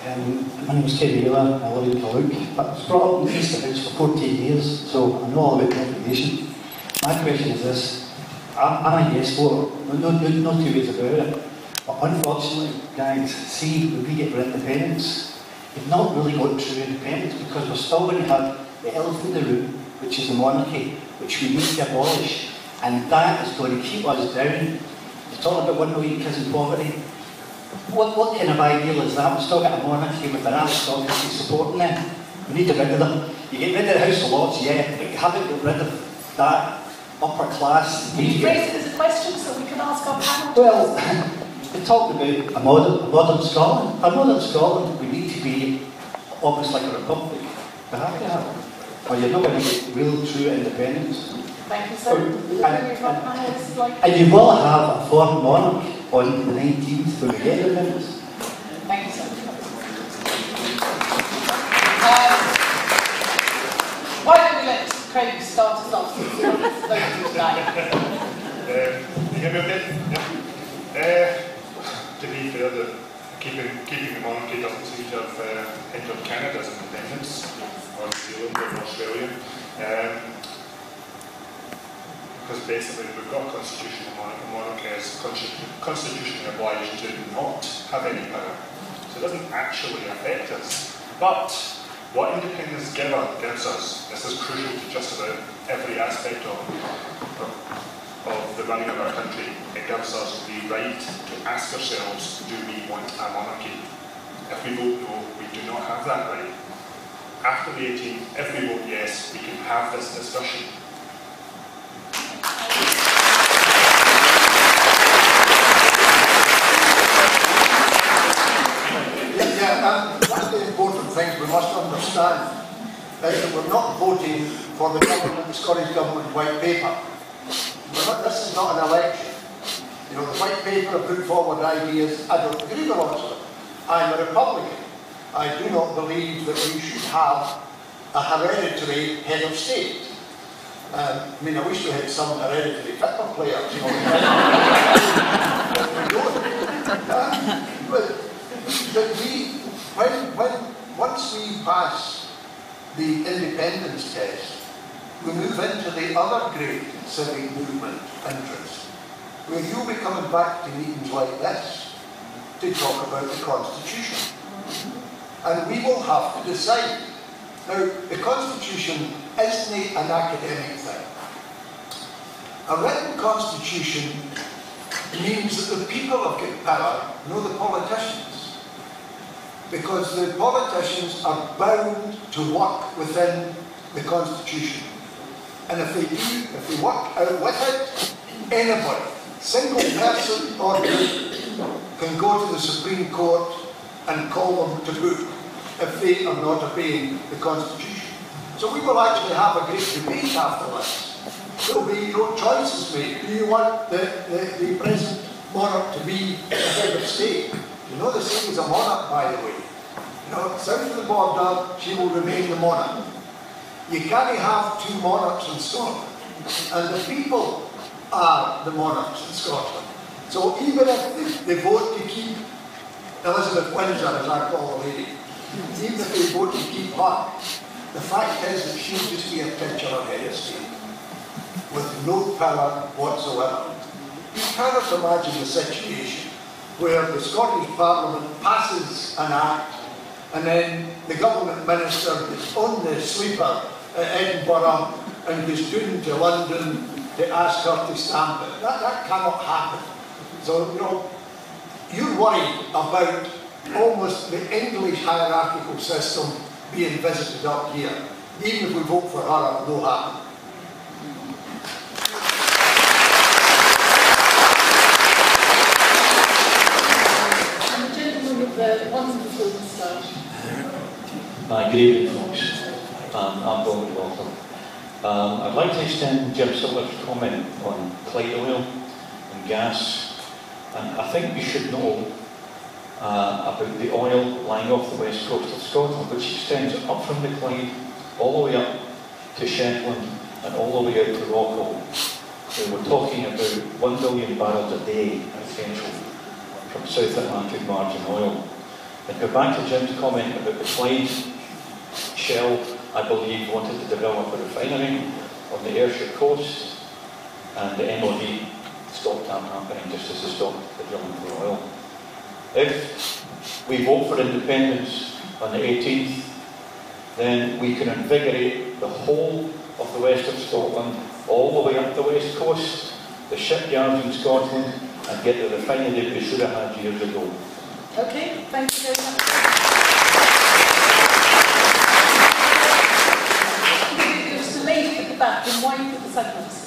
My name is Campbell, I live in Carluke, but I was brought up in the East of House for 14 years, so I know all about deprivation. My question is this: I'm a yes voter, no two ways about it, but unfortunately, guys, see, when we get our independence, we've not really got true independence because we're still going to have the elephant in the room, which is the monarchy, which we need to abolish, and that is going to keep us down. You're talking about 1 million kids in poverty. What kind of ideal is that? We've still got a monarchy with an aristocracy supporting them. We need to get rid of them. You get rid of the House of Lords, yeah, but you haven't got rid of that upper class. Can you raise it as a question so we can ask our panel? Well, we talked about a modern Scotland. A modern Scotland, we need to be almost like a republic. We have to have it. Or you're not going to get real, true independence. Thank you, sir. And you will have a foreign monarch on the 19th when we get independence. Thank you, sir. Why don't we let Craig start us off since we're voting tonight? You hear me okay? Yeah. To be fair, keeping the monarchy doesn't seem to have hindered Canada's independence, or New Zealand or Australia. Because basically we've got a constitution and monarchy is constitutionally obliged to not have any power. So it doesn't actually affect us. But what independence gives us, this is crucial to just about every aspect of the running of our country, it gives us the right to ask ourselves, do we want a monarchy? If we vote no, we do not have that right. After the 18th, if we vote yes, we can have this discussion. One of the important things we must understand is that we're not voting for the Scottish Government white paper. This is not an election. You know, the white paper put forward ideas. I don't agree with lots of them. I'm a Republican. I do not believe that we should have a hereditary head of state. I mean, I wish we had some hereditary football players, you know. We don't. But once we pass the independence test, we move into the other great civic movement interest, where you'll be coming back to meetings like this to talk about the Constitution. And we will have to decide. Now, the Constitution isn't an academic thing. A written Constitution means that the people have got power, not the politicians. Because the politicians are bound to work within the Constitution. And if they work out with it, anybody, single person or group, can go to the Supreme Court and call them to book if they are not obeying the Constitution. So we will actually have a great debate after this. There will be no choices made. Do you want the present monarch to be the head of state? You know the same as a monarch, by the way. You know, south of the border, she will remain the monarch. You can't have two monarchs in Scotland, and the people are the monarchs in Scotland. So even if they vote to keep Elizabeth Windsor, as I call the lady, even if they vote to keep her, the fact is that she'll just be a titular head of state, with no power whatsoever. You cannot imagine the situation where the Scottish Parliament passes an act and then the government minister is on the sleeper at Edinburgh and goes down to London to ask her to stamp it. That cannot happen. So, you know, you're worried about almost the English hierarchical system being visited up here. Even if we vote for her, it will happen. And the gentleman with the wonderful moustache. Good evening, folks. I'm Donald Walker. I'd like to extend Jim Sillars' comment on Clyde oil and gas. And I think we should know about the oil lying off the west coast of Scotland, which extends up from the Clyde, all the way up to Shetland, and all the way out to Rockall. So we're talking about 1 billion barrels a day potential from South Atlantic margin oil. And go back to Jim's comment about the Clyde. Shell, I believe, wanted to develop a refinery on the Ayrshire coast, and the MOD stopped that happening just as they stopped the drilling for oil. If we vote for independence on the 18th, then we can invigorate the whole of the west of Scotland, all the way up the west coast, the shipyards in Scotland, and get the refinery we should have had years ago. Okay, thank you very much. There's the lady at the back, and why for the sunglasses?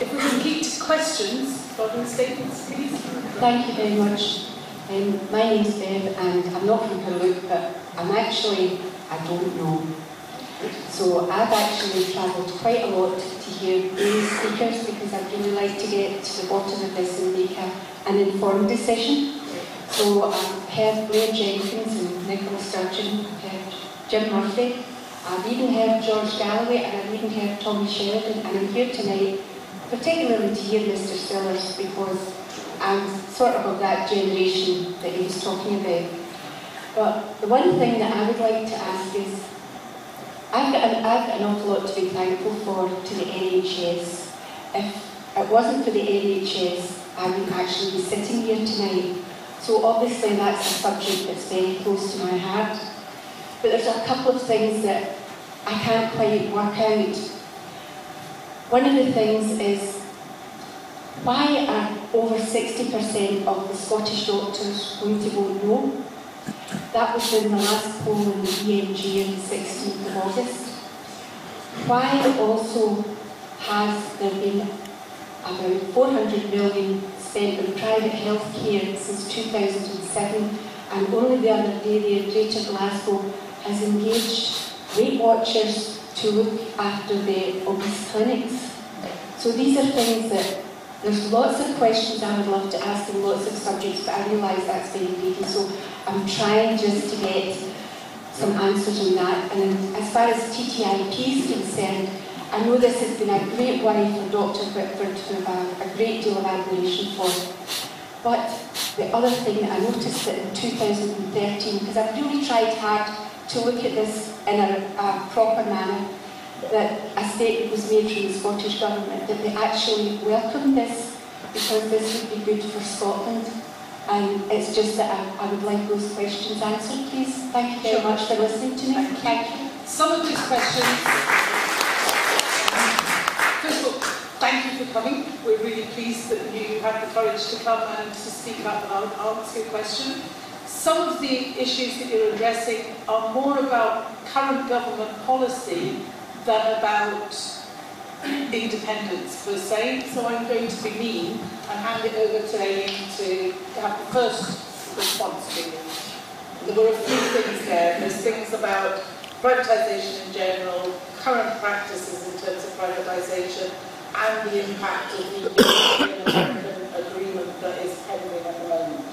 If we can keep to questions, following statements, please. Thank you very much. My name's Bev, and I'm not from Carluke, but I don't know. So I've actually travelled quite a lot to hear these speakers because I'd really like to get to the bottom of this and make an informed decision. So I've heard Blair Jenkins and Nicola Sturgeon, I've heard Jim Murphy, I've even heard George Galloway, and I've even heard Tommy Sheridan, and I'm here tonight particularly to hear Mr Sillars because I'm sort of that generation that he was talking about. But the one thing that I would like to ask is, I've got an awful lot to be thankful for to the NHS. If it wasn't for the NHS, I wouldn't actually be sitting here tonight. So obviously that's a subject that's very close to my heart. But there's a couple of things that I can't quite work out. One of the things is, why are over 60% of the Scottish doctors going to vote no? That was in the last poll in the BMG on the 16th of August. Why also has there been about 400 million spent on private health care since 2007, and only the other day the Greater Glasgow has engaged Weight Watchers to look after the obese clinics? So these are things that, there's lots of questions I would love to ask and lots of subjects, but I realise that's very greedy, so I'm trying just to get some answers on that. And as far as TTIP is concerned, I know this has been a great worry for Dr Whitford, who I have a great deal of admiration for. But the other thing that I noticed that in 2013, because I've really tried hard to look at this in a proper manner, that a statement was made from the Scottish Government that they actually welcomed this because this would be good for Scotland. And it's just that I would like those questions answered, please. Thank you very much for listening to me. Thank you. Some of these questions, first of all, thank you for coming. We're really pleased that you had the courage to come and to speak up and answer your question. Some of the issues that you're addressing are more about current government policy than about independence per se, so I'm going to be mean and hand it over to Aileen to have the first response to you. There were a few things there. There's things about privatisation in general, current practices in terms of privatisation, and the impact of the European American agreement that is pending at the moment.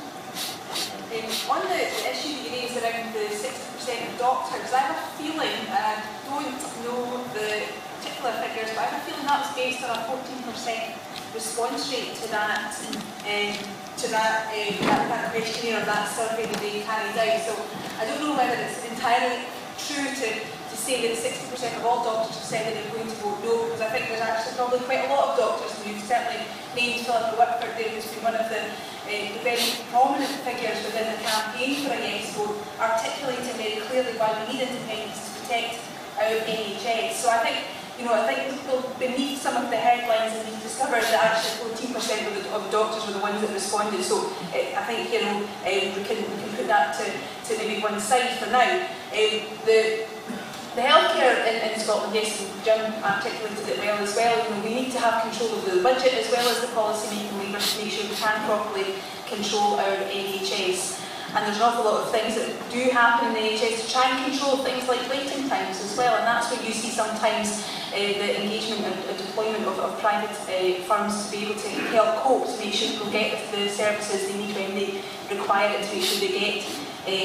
On the issue that you raised around the 60% of doctors, I have a feeling, and I don't know the particular figures, but I have a feeling that was based on a 14% response rate to that questionnaire or that survey that they carried out. So I don't know whether it's entirely true to say that 60% of all doctors have said that they're going to vote no, because I think there's actually probably quite a lot of doctors, and you've certainly named Philip Whitford there, who's been one of the very prominent figures within the campaign for a yes vote, articulating very clearly why we need independence to protect our NHS. So I think people beneath some of the headlines have discovered that actually 14% of doctors were the ones that responded. So I think we can put that to maybe one side for now. The healthcare in Scotland, yes, Jim articulated it well as well. We need to have control of the budget as well as the policy making levers to make sure we can properly control our NHS. And there's an awful lot of things that do happen in the NHS to try and control things like waiting times as well. And that's where you see sometimes the engagement and deployment of private firms to be able to help cope, to make sure people get the services they need when they require it, to make sure they get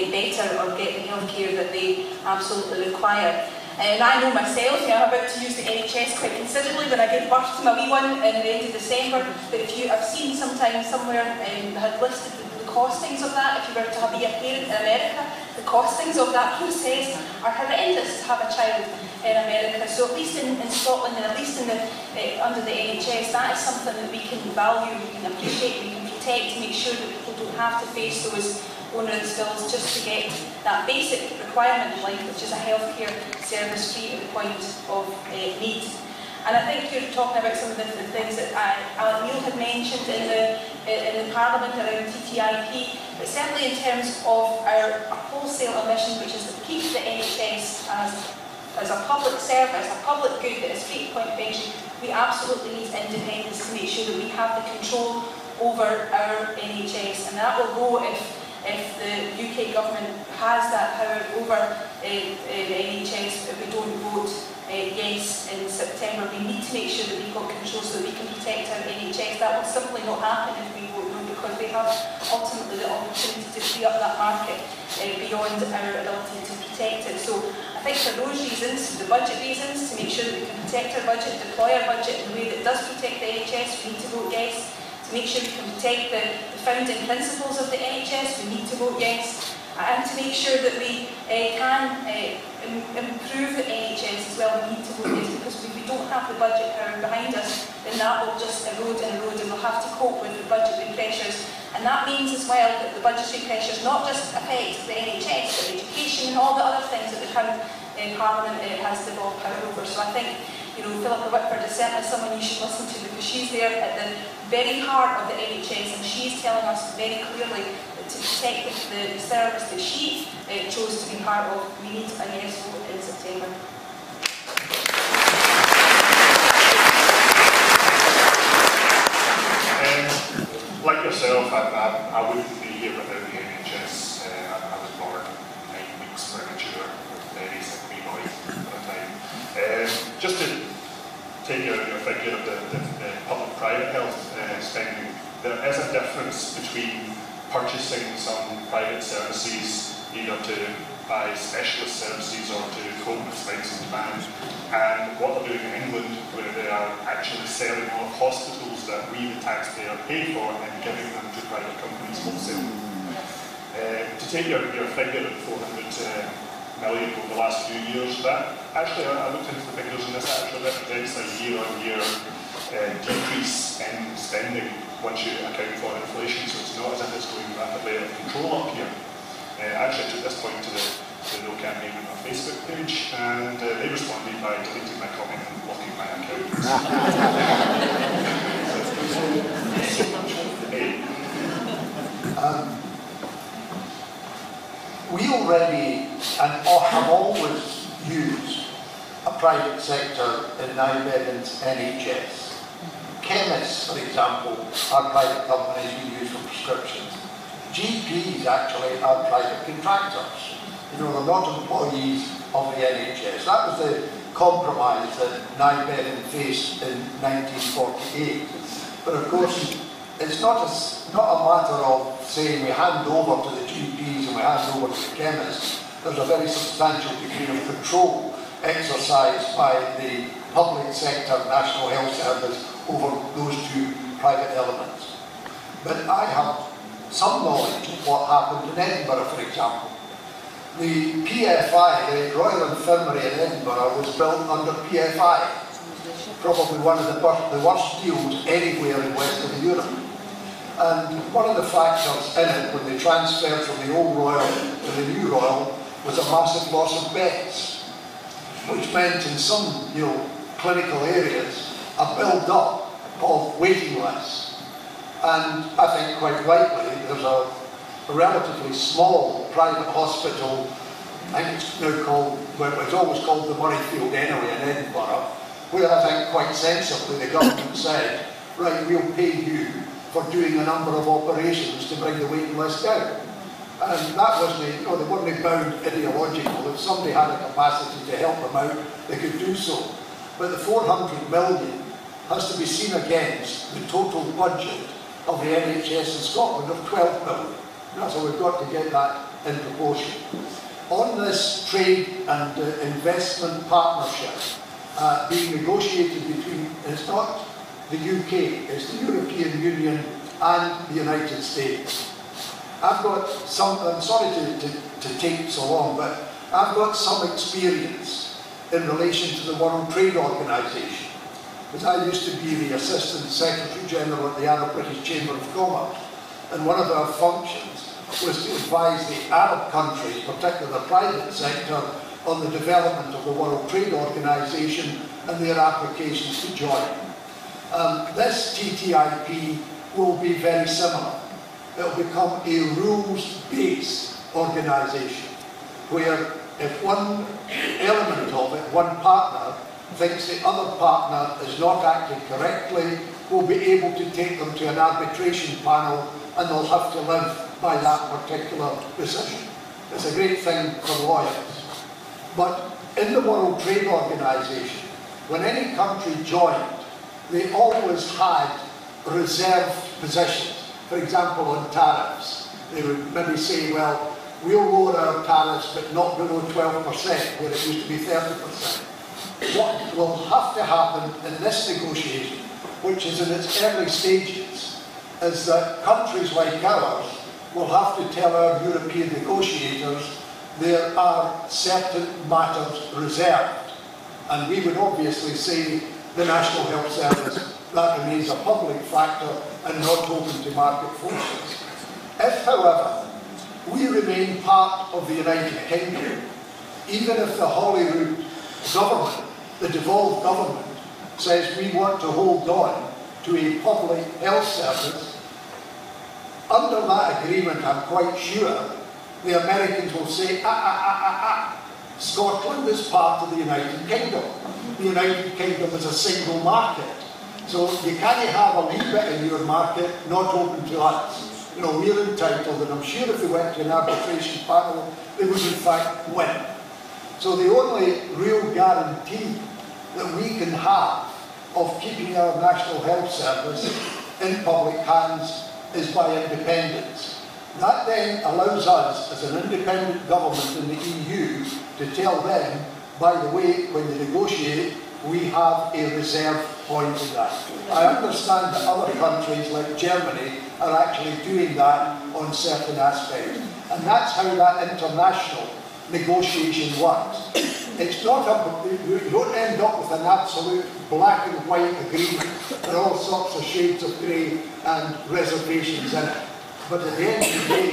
better or get the healthcare that they absolutely require. And I know myself, I'm about to use the NHS quite considerably when I gave birth to my wee one in the end of December. But I've seen sometimes somewhere had listed the costings of that. If you were to be a parent in America, the costings of that process are horrendous to have a child in America. So at least in Scotland, and at least under the NHS, that is something that we can value, we can appreciate, we can protect to make sure that people don't have to face those onerous bills just to get that basic requirement in life, which is a healthcare service free at the point of need. And I think you're talking about some of the things that Aileen had mentioned in the Parliament around TTIP, but certainly in terms of our wholesale ambition, which is to keep the NHS as a public service, a public good that is free at point of entry, we absolutely need independence to make sure that we have the control over our NHS, and that will go if the UK government has that power over the NHS. If we don't vote yes in September, we need to make sure that we've got control so that we can protect our NHS. That will simply not happen if we vote no, because we have ultimately the opportunity to free up that market beyond our ability to protect it. So I think for those reasons, the budget reasons, to make sure that we can protect our budget, deploy our budget in a way that does protect the NHS, we need to vote yes. To make sure we can protect the founding principles of the NHS, we need to vote yes. And to make sure that we can improve the NHS as well, we need to vote yes, because if we don't have the budget power behind us, then that will just erode and erode, and we'll have to cope with the budgetary pressures. And that means as well that the budgetary pressures not just affect the NHS, but education and all the other things that the current Parliament has devolved power over. So I think, Philippa Whitford is certainly someone you should listen to, because she's there at the very heart of the NHS, and she's telling us very clearly that to protect the service that she chose to be part of, we need a yes vote in September. Like yourself, I wouldn't be here without the NHS. I was born 9 weeks premature with a very sick wee boy at the time. Just to take your figure of the public-private health spending, there is a difference between purchasing some private services, either to buy specialist services or to cope with spikes in demand, and what they're doing in England, where they are actually selling off hospitals that we, the taxpayer, pay for and giving them to private companies wholesale. To take your figure of 400 million over the last few years, that actually, I looked into the figures, and this actually represents a year-on-year decrease in spending once you account for inflation, so it's not as if it's going rapidly out of control up here. I actually took this point to the No campaign on my Facebook page, and they responded by deleting my comment and blocking my account. We already and have always used a private sector in Nigeria's NHS. Chemists, for example, are private companies we use for prescriptions. GPs actually are private contractors. They're not employees of the NHS. That was the compromise that Nigerian faced in 1948. But of course, it's not a matter of saying we hand over to the GPs and we hand over to the chemists. There's a very substantial degree of control exercised by the public sector National Health Service over those two private elements. But I have some knowledge of what happened in Edinburgh, for example. The PFI, the Royal Infirmary in Edinburgh, was built under PFI. Probably one of the worst deals anywhere in Western Europe. And one of the factors in it, when they transferred from the old Royal to the new Royal, was a massive loss of beds, which meant in some clinical areas a build-up of waiting lists. And I think quite rightly there's a relatively small private hospital, I think it's now called, well, it was always called the Murrayfield anyway in Edinburgh, where I think quite sensibly the government said, right, we'll pay you for doing a number of operations to bring the waiting list down. And that wasn't, they weren't bound ideological. If somebody had a capacity to help them out, they could do so. But the 400 million has to be seen against the total budget of the NHS in Scotland of 12 million. So we've got to get that in proportion. on this trade and investment partnership being negotiated between, it's not the UK, it's the European Union and the United States. I've got some, I'm sorry to take so long, but I've got some experience in relation to the World Trade Organization, because I used to be the Assistant Secretary General at the Arab British Chamber of Commerce, and one of our functions was to advise the Arab countries, particularly the private sector, on the development of the World Trade Organization and their applications to join. This TTIP will be very similar. It will become a rules-based organisation, where if one element of it, one partner, thinks the other partner is not acting correctly, we'll be able to take them to an arbitration panel and they'll have to live by that particular decision. It's a great thing for lawyers. But in the World Trade Organization, when any country joined, they always had reserved positions. For example, on tariffs, they would maybe say, well, we'll lower our tariffs but not below 12%, where it used to be 30%. What will have to happen in this negotiation, which is in its early stages, is that countries like ours will have to tell our European negotiators there are certain matters reserved. And we would obviously say the National Health Service, that remains a public factor and not open to market forces. If, however, we remain part of the United Kingdom, even if the Holyrood government, the devolved government, says we want to hold on to a public health service, under that agreement, I'm quite sure, the Americans will say, Scotland is part of the United Kingdom. The United Kingdom is a single market. So you can't have a wee bit in your market not open to us. You know, we're entitled, and I'm sure if they went to an arbitration panel, they would in fact win. So the only real guarantee that we can have of keeping our National Health Service in public hands is by independence. That then allows us, as an independent government in the EU, to tell them, by the way, when they negotiate, we have a reserve point in that. I understand that other countries like Germany are actually doing that on certain aspects. And that's how that international negotiation works. It's not you don't end up with an absolute black and white agreement. There are all sorts of shades of grey and reservations in it. But at the end of the day,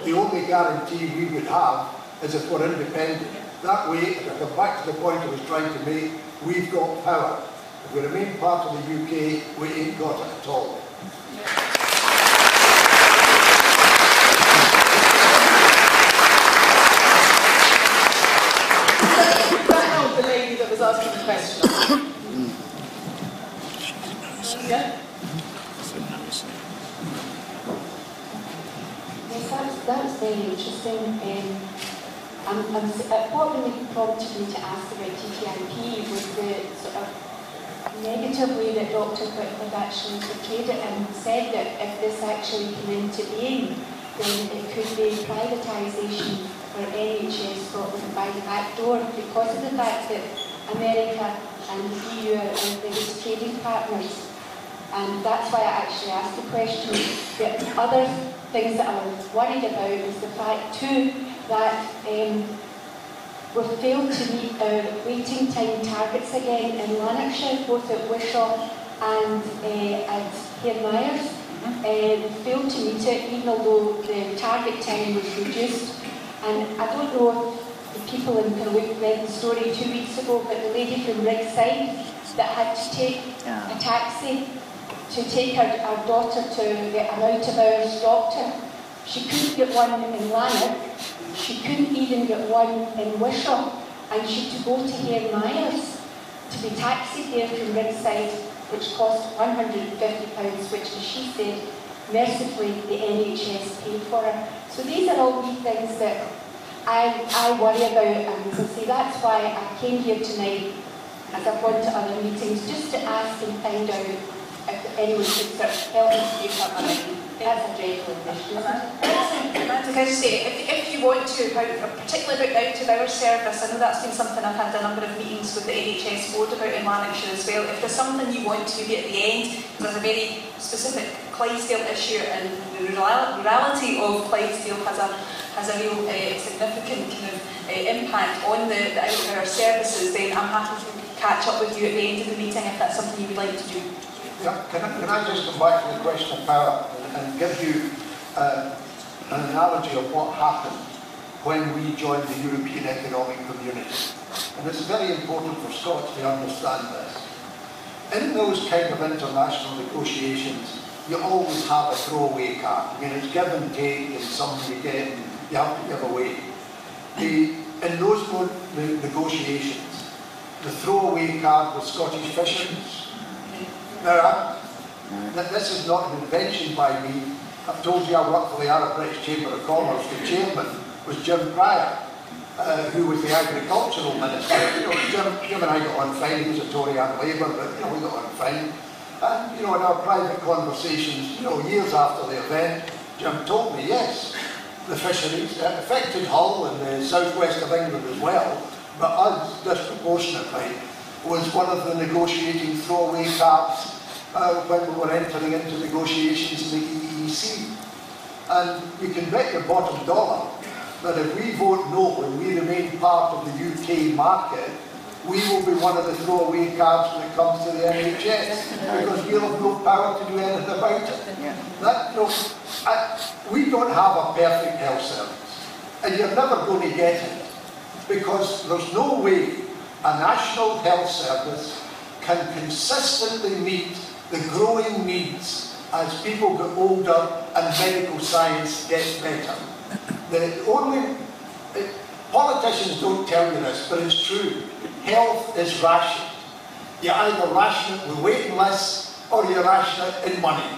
the only guarantee we would have is if we're independent. That way, if I come back to the point I was trying to make, we've got power. If we remain part of the UK, we ain't got it at all. That helped the lady that was asking the question. Yeah? Yes, that's very interesting. What really prompted me to ask about TTIP was the sort of negative way that Dr. Whitford actually portrayed it and said that if this actually came into being, then it could be privatisation for NHS Scotland by the back door because of the fact that America and the EU are our biggest trading partners. And that's why I actually asked the question. The other things that I was worried about is the fact too that we've failed to meet our waiting time targets again in Lanarkshire, both at Wishaw and at Cairnmyres. We failed to meet it, even although the target time was reduced. And I don't know if the people in Carluke read the story 2 weeks ago, but the lady from Rigside that had to take a taxi to take her daughter to get an out-of-hours doctor. She couldn't get one in Lanark, she couldn't even get one in Wishaw, and she had to go to Cairnmyres to be taxied there from Rigside, which cost £150, which, as she said, mercifully the NHS paid for her. So these are all wee things that I worry about, and so see, that's why I came here tonight, as I've gone to other meetings, just to ask and find out if anyone could sort of help me speak up. That's a dreadful question, isn't it? Amanda, can I just say, if you want to, particularly about the out-of-hours service, I know that's been something I've had a number of meetings with the NHS board about in Lanarkshire as well. If there's something you want to maybe at the end, there's a very specific Clysdale issue, and the rurality of Clysdale has a real significant kind of impact on the out-of-hours services, then I'm happy to catch up with you at the end of the meeting if that's something you would like to do. Yeah, can I just come back to the question of power and give you an analogy of what happened when we joined the European Economic Community. And it's very important for Scots to understand this. In those kind of international negotiations, you always have a throwaway card. I mean, it's give and take, and some you get, and you have to give away. In those negotiations, the throwaway card was Scottish fisheries. Now, this is not an invention by me. I've told you I worked for the Arab British Chamber of Commerce. The chairman was Jim Pryor, who was the agricultural minister. You know, Jim and I got on fine. He was a Tory and Labour, but you know, we got on fine. And you know, in our private conversations, you know, years after the event, Jim told me, yes, the fisheries affected Hull and the southwest of England as well, but us disproportionately was one of the negotiating throwaway cards when we were entering into negotiations in the EEC. And you can bet your bottom dollar that if we vote no and we remain part of the UK market, we will be one of the throwaway cards when it comes to the NHS, because we'll have no power to do anything about it. That, you know, we don't have a perfect health service, and you're never going to get it, because there's no way a national health service can consistently meet the growing needs as people get older and medical science gets better. Politicians don't tell you this, but it's true. Health is rationed. You either ration it with waiting lists or you ration it in money.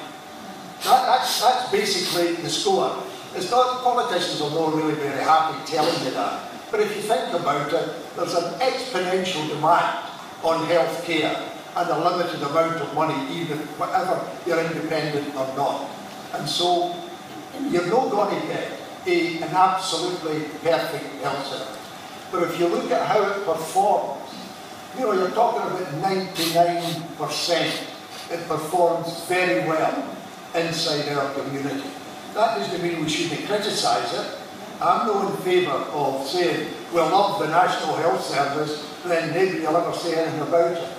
That's basically the score. It's not, politicians are not really very happy telling you that. But if you think about it, there's an exponential demand on health care and a limited amount of money, even whatever you're independent or not. And so you're not going to get an absolutely perfect health service. But if you look at how it performs, you know, you're talking about 99%. It performs very well inside our community. That doesn't mean we shouldn't criticise it. I'm not in favour of saying, we love the National Health Service, then maybe you'll ever say anything about it.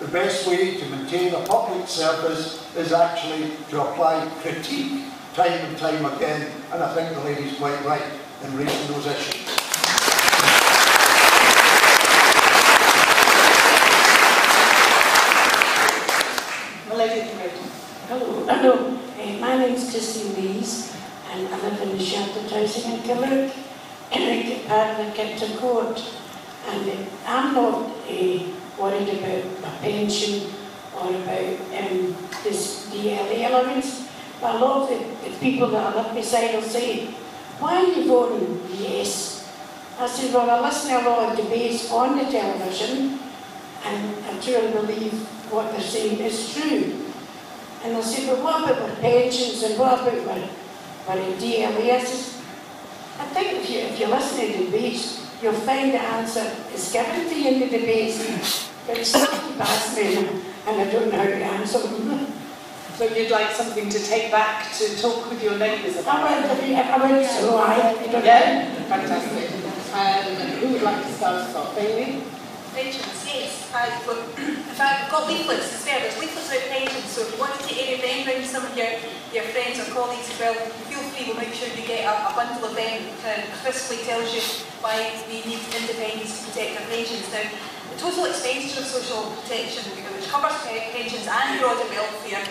The best way to maintain a public service is actually to apply critique time and time again, and I think the lady's quite right in raising those issues. Hello. My name's Christine Lees, and I live in the sheltered housing in Carluke, and I get part of the Kipton Court. And I'm not worried about my pension or about this DLA allowance, but a lot of the people that I live beside will say, why are you voting yes? I said, well, I listen to a lot of debates on the television, and I truly believe what they're saying is true. And I said, well, what about our pensions and what about our DLA? I think if you listen to debates, you'll find the answer is given to you in the debates, but it's not past me, and I don't know how to answer them. So you'd like something to take back to talk with your neighbours about? I would, so I don't know. Yeah, fantastic. Who would like to start us off? Aileen? Pensions, yes. In fact, I've got leaflets as well. There's leaflets about pensions, so if you want to take any of them round to some of your friends or colleagues as well, feel free. We'll make sure you get a bundle of them that crisply tells you why we need independence to protect our pensions. Now, the total expenditure of social protection, which covers pensions and broader welfare,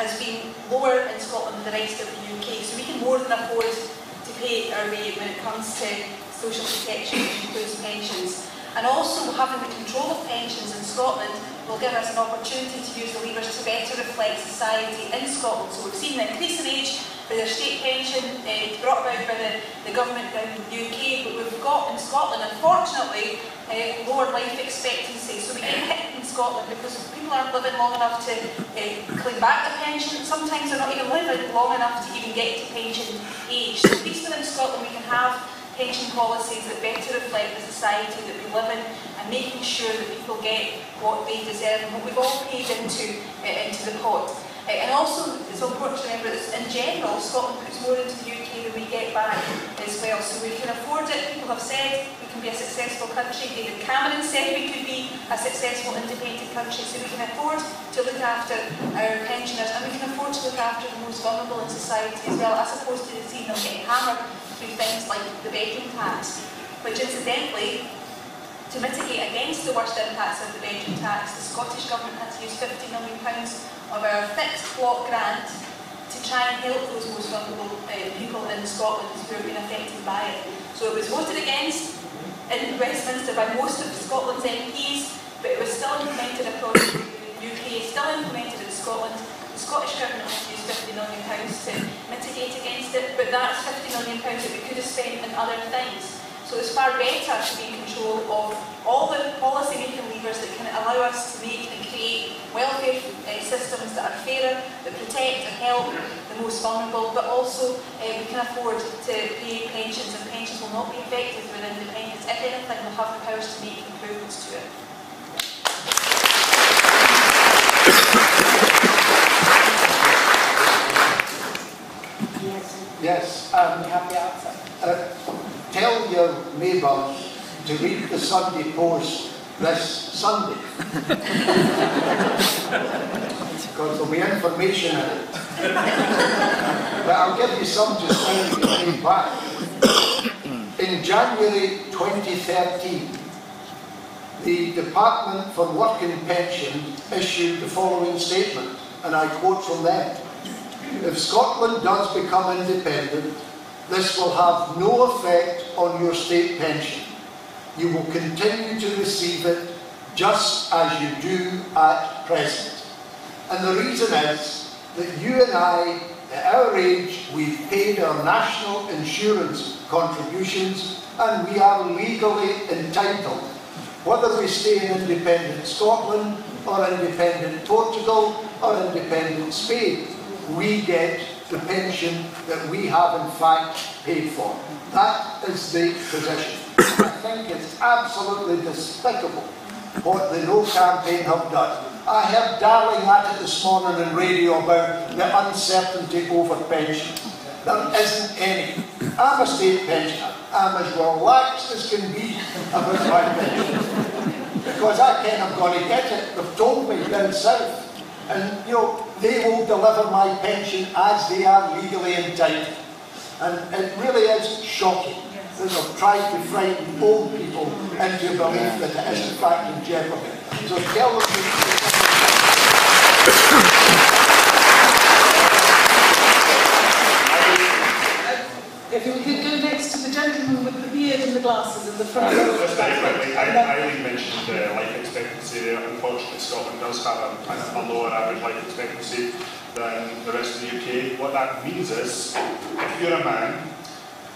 has been lower in Scotland than the rest of the UK, so we can more than afford to pay our way when it comes to social protection, which includes pensions. And also having the control of pensions in Scotland will give us an opportunity to use the levers to better reflect society in Scotland. So we've seen the increase in age for their state pension, brought about by the government down in the UK, but we've got in Scotland, unfortunately, lower life expectancy. So we get hit in Scotland because people aren't living long enough to claim back their pension. Sometimes they're not even living long enough to even get to pension age. So at least within Scotland we can have pension policies that better reflect the society that we live in, and making sure that people get what they deserve and what we've all paid into the pot. And also, it's important to remember that in general, Scotland puts more into the UK than we get back as well. So we can afford it. People have said we can be a successful country. David Cameron said we could be a successful independent country. So we can afford to look after our pensioners, and we can afford to look after the most vulnerable in society as well, as opposed to seeing them getting hammered through things like the bedroom tax, which incidentally, to mitigate against the worst impacts of the bedroom tax, the Scottish Government had to use £50 million of our fixed block grant to try and help those most vulnerable people in Scotland who have been affected by it. So it was voted against in Westminster by most of Scotland's MPs, but it was still implemented across the UK, still implemented in Scotland. The Scottish Government had to use £50 million to mitigate against it, but that's £50 million that we could have spent on other things. So it's far better to be in control of all the policy making levers that can allow us to make and create welfare systems that are fairer, that protect and help the most vulnerable, but also we can afford to pay pensions, and pensions will not be affected with independence. If anything, we'll have the powers to make improvements to it. Yes. You have the answer. Tell your neighbours to read the Sunday Post this Sunday. Because there'll be information in it. But I'll give you some just now to think back. In January 2013, the Department for Work and Pension issued the following statement, and I quote from them: "If Scotland does become independent, this will have no effect on your state pension. You will continue to receive it just as you do at present." And the reason is that you and I, at our age, we've paid our national insurance contributions and we are legally entitled. Whether we stay in independent Scotland or independent Portugal or independent Spain, we get the pension that we have in fact paid for. That is the position. I think it's absolutely despicable what the No campaign have done. I heard Darling at it this morning on radio about the uncertainty over pensions. There isn't any. I'm a state pensioner. I'm as relaxed as can be about my pension. Because I kind of got to get it. They've told me down south. And, you know, they will deliver my pension as they are legally entitled. And it really is shocking that they've tried to frighten old people into belief that it is in fact in jeopardy. So tell them if you could go next to the gentleman with the beard and the glasses in the front row. Just very quickly, Aileen mentioned life expectancy there. Unfortunately, Scotland does have a lower average life expectancy than the rest of the UK. What that means is, if you're a man,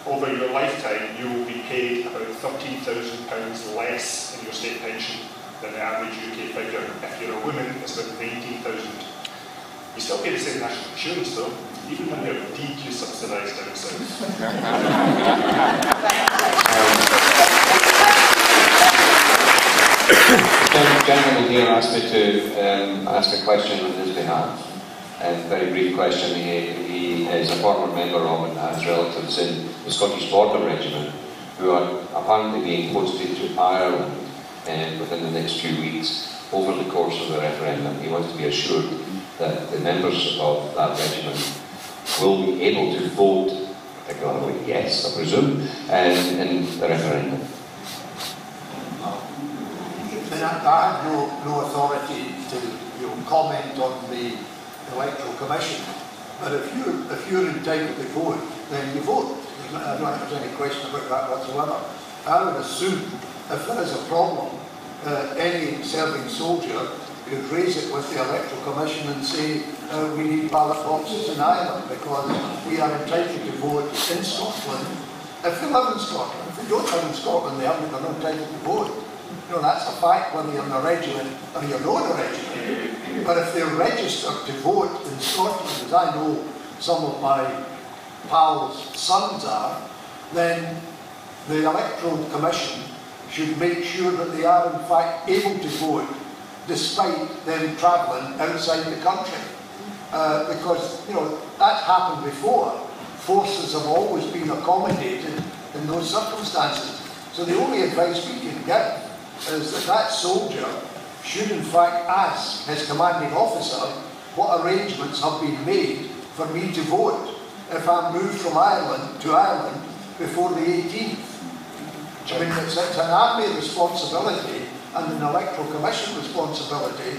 over your lifetime, you will be paid about £13,000 less in your state pension than the average UK figure. If you're a woman, it's about £19,000. You still pay the same national insurance though, even when you're deeply subsidised down south. Gentleman here asked me to ask a question on his behalf. A very brief question. He is a former member of and has relatives in the Scottish Border Regiment who are apparently being posted to Ireland within the next few weeks over the course of the referendum. He wants to be assured that the members of that regiment will be able to vote, particularly yes, I presume, in the referendum. I have no authority to comment on the Electoral Commission, but if you're entitled to vote, then you vote. I don't think there's any question about that whatsoever. I would assume if there is a problem, any serving soldier could raise it with the Electoral Commission and say we need ballot boxes in Ireland because we are entitled to vote in Scotland if they live in Scotland. If they don't live in Scotland, they're not entitled to vote. You know, that's a fact whether you're in a regiment or you're not in a regiment. But if they're registered to vote in Scotland, as I know some of my pals' sons are, then the Electoral Commission should make sure that they are in fact able to vote despite them travelling outside the country. Because, you know, that's happened before. Forces have always been accommodated in those circumstances. So the only advice we can give is that that soldier should in fact ask his commanding officer what arrangements have been made for me to vote if I'm moved from Ireland to Ireland before the 18th. I mean, it's an army responsibility and an Electoral Commission responsibility.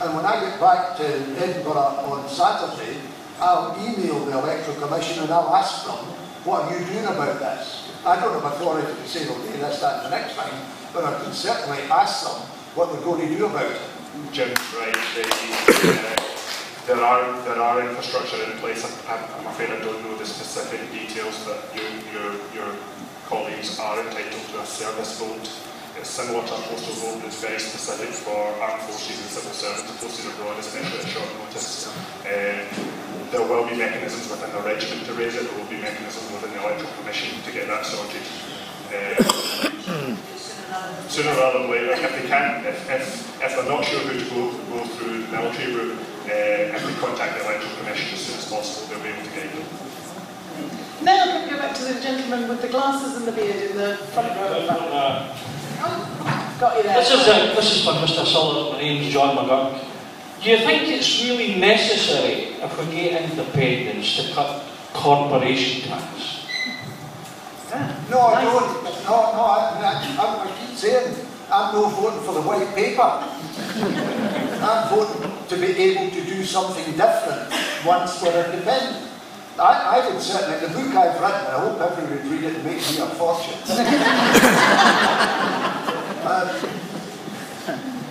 And when I get back to Edinburgh on Saturday, I'll email the Electoral Commission and I'll ask them, what are you doing about this? I don't have authority to say they'll do this, that and the next time, but I can certainly ask them what they're going to do about it. Jim's right. There are infrastructure in place. I'm afraid I don't know the specific details, but your colleagues are entitled to a service vote. It's similar to a postal vote. It's very specific for armed forces and civil servants posted abroad, especially at short notice. There will be mechanisms within the regiment to raise it. There will be mechanisms within the Electoral Commission to get that sorted. Sooner rather than later, if they can, if they're not sure who to go through the military route, if they contact the Electoral Commission as soon as possible, they'll be able to guide them. Now I can go back to the gentleman with the glasses and the beard in the front row. Got you there. This is for Mr. Sillars. My name's John McGurk. Do you think it's really necessary, if we get independence, to cut corporation tax? No, I don't. I keep saying I'm not voting for the white paper. I'm voting to be able to do something different once we're independent. I would certainly, the book I've written, I hope everyone would read it and make me a fortune.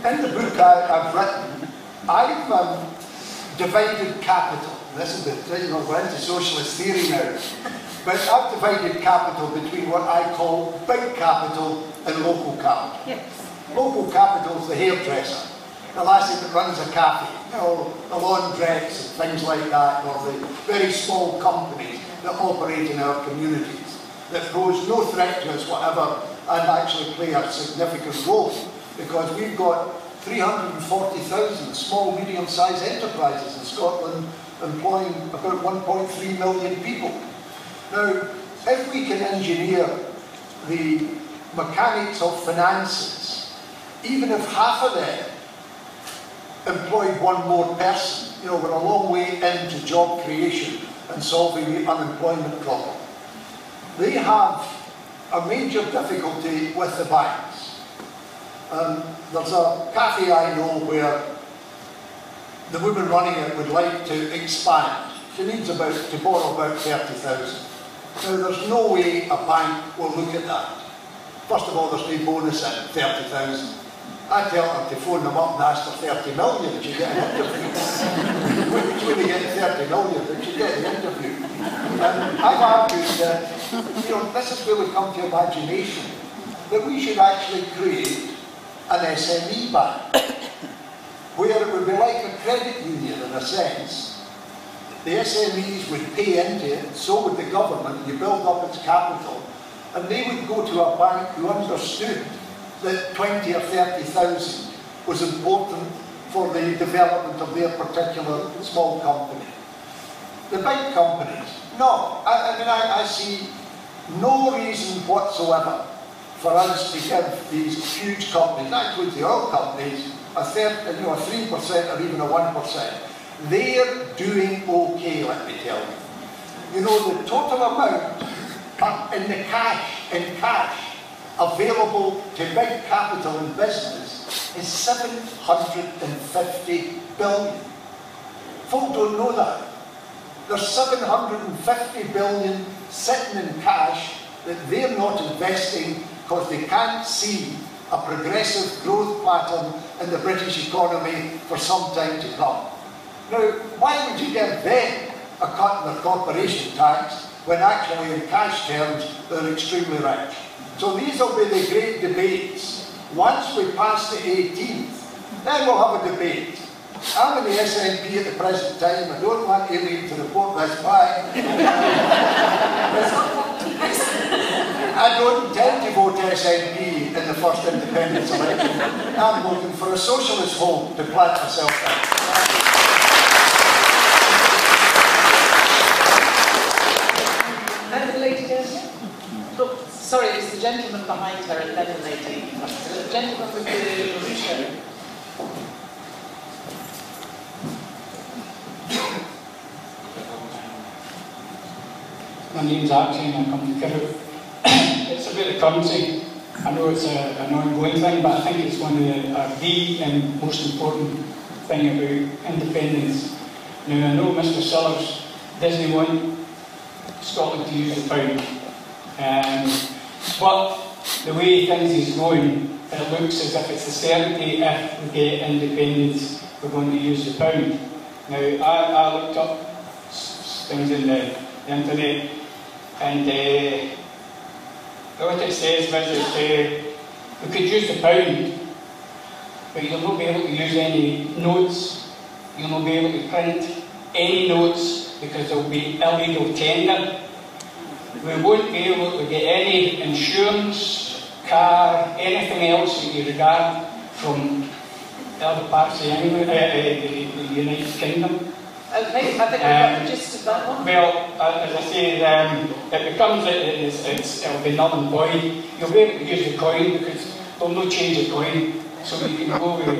In the book I've written, I've divided capital. This is we're into socialist theory now. But I've divided capital between what I call big capital and local capital. Yes. Local capital is the hairdresser, the lassie that runs a cafe, you know, the laundrettes and things like that, or the very small companies that operate in our communities, that pose no threat to us whatever, and actually play a significant role, because we've got 340,000 small, medium-sized enterprises in Scotland employing about 1.3 million people. Now, if we can engineer the mechanics of finances, even if half of them employed one more person, you know, we're a long way into job creation and solving the unemployment problem. They have a major difficulty with the banks. There's a cafe I know where the woman running it would like to expand. She needs to borrow about 30,000. Now, there's no way a bank will look at that. First of all, there's no bonus in 30,000. I tell her to phone them up and ask for 30 million and you get an interview. Which when you get 30 million, but you get the interview. And I've argued that, you know, this is where we come to imagination, that we should actually create an SME bank, where it would be like a credit union in a sense. The SMEs would pay into it, so would the government. You build up its capital, and they would go to a bank who understood that 20 or 30,000 was important for the development of their particular small company. The big companies, no. I see no reason whatsoever for us to give these huge companies, that includes the oil companies, a 3% or even a 1%. They're doing okay, let me tell you. You know, the total amount in cash available to big capital in business is 750 billion. Folk don't know that. There's 750 billion sitting in cash that they're not investing because they can't see a progressive growth pattern in the British economy for some time to come. Now, why would you give them a cut in their corporation tax when actually in cash terms they're extremely rich? So these will be the great debates. Once we pass the 18th, then we'll have a debate. I'm in the SNP at the present time. I don't want Aileen to report this back. I don't intend to vote SNP in the first independence election. I'm looking for a socialist home to plant myself in. And the lady down here? Look, sorry, it was the gentleman behind her and then the lady. The gentleman with the blue shirt. My name's Aileen, I come to Carluke. It's about the currency. I know it's an ongoing thing, but I think it's one of the and most important thing about independence. Now, I know Mr. Sillars doesn't want Scotland to use the pound, but the way things is going, it looks as if it's a certainty if we get independence, we're going to use the pound. Now, I looked up things in the internet, and what it says is we could use the pound, but you'll not be able to use any notes, you'll not be able to print any notes because there will be illegal tender. We won't be able to get any insurance, car, anything else that you regard from other parts of the United Kingdom. Okay, I think we've got the gist of that one. Well, as I say, it becomes, it'll be null and void. You'll be able to use the coin because they'll not change the coin. So you can go with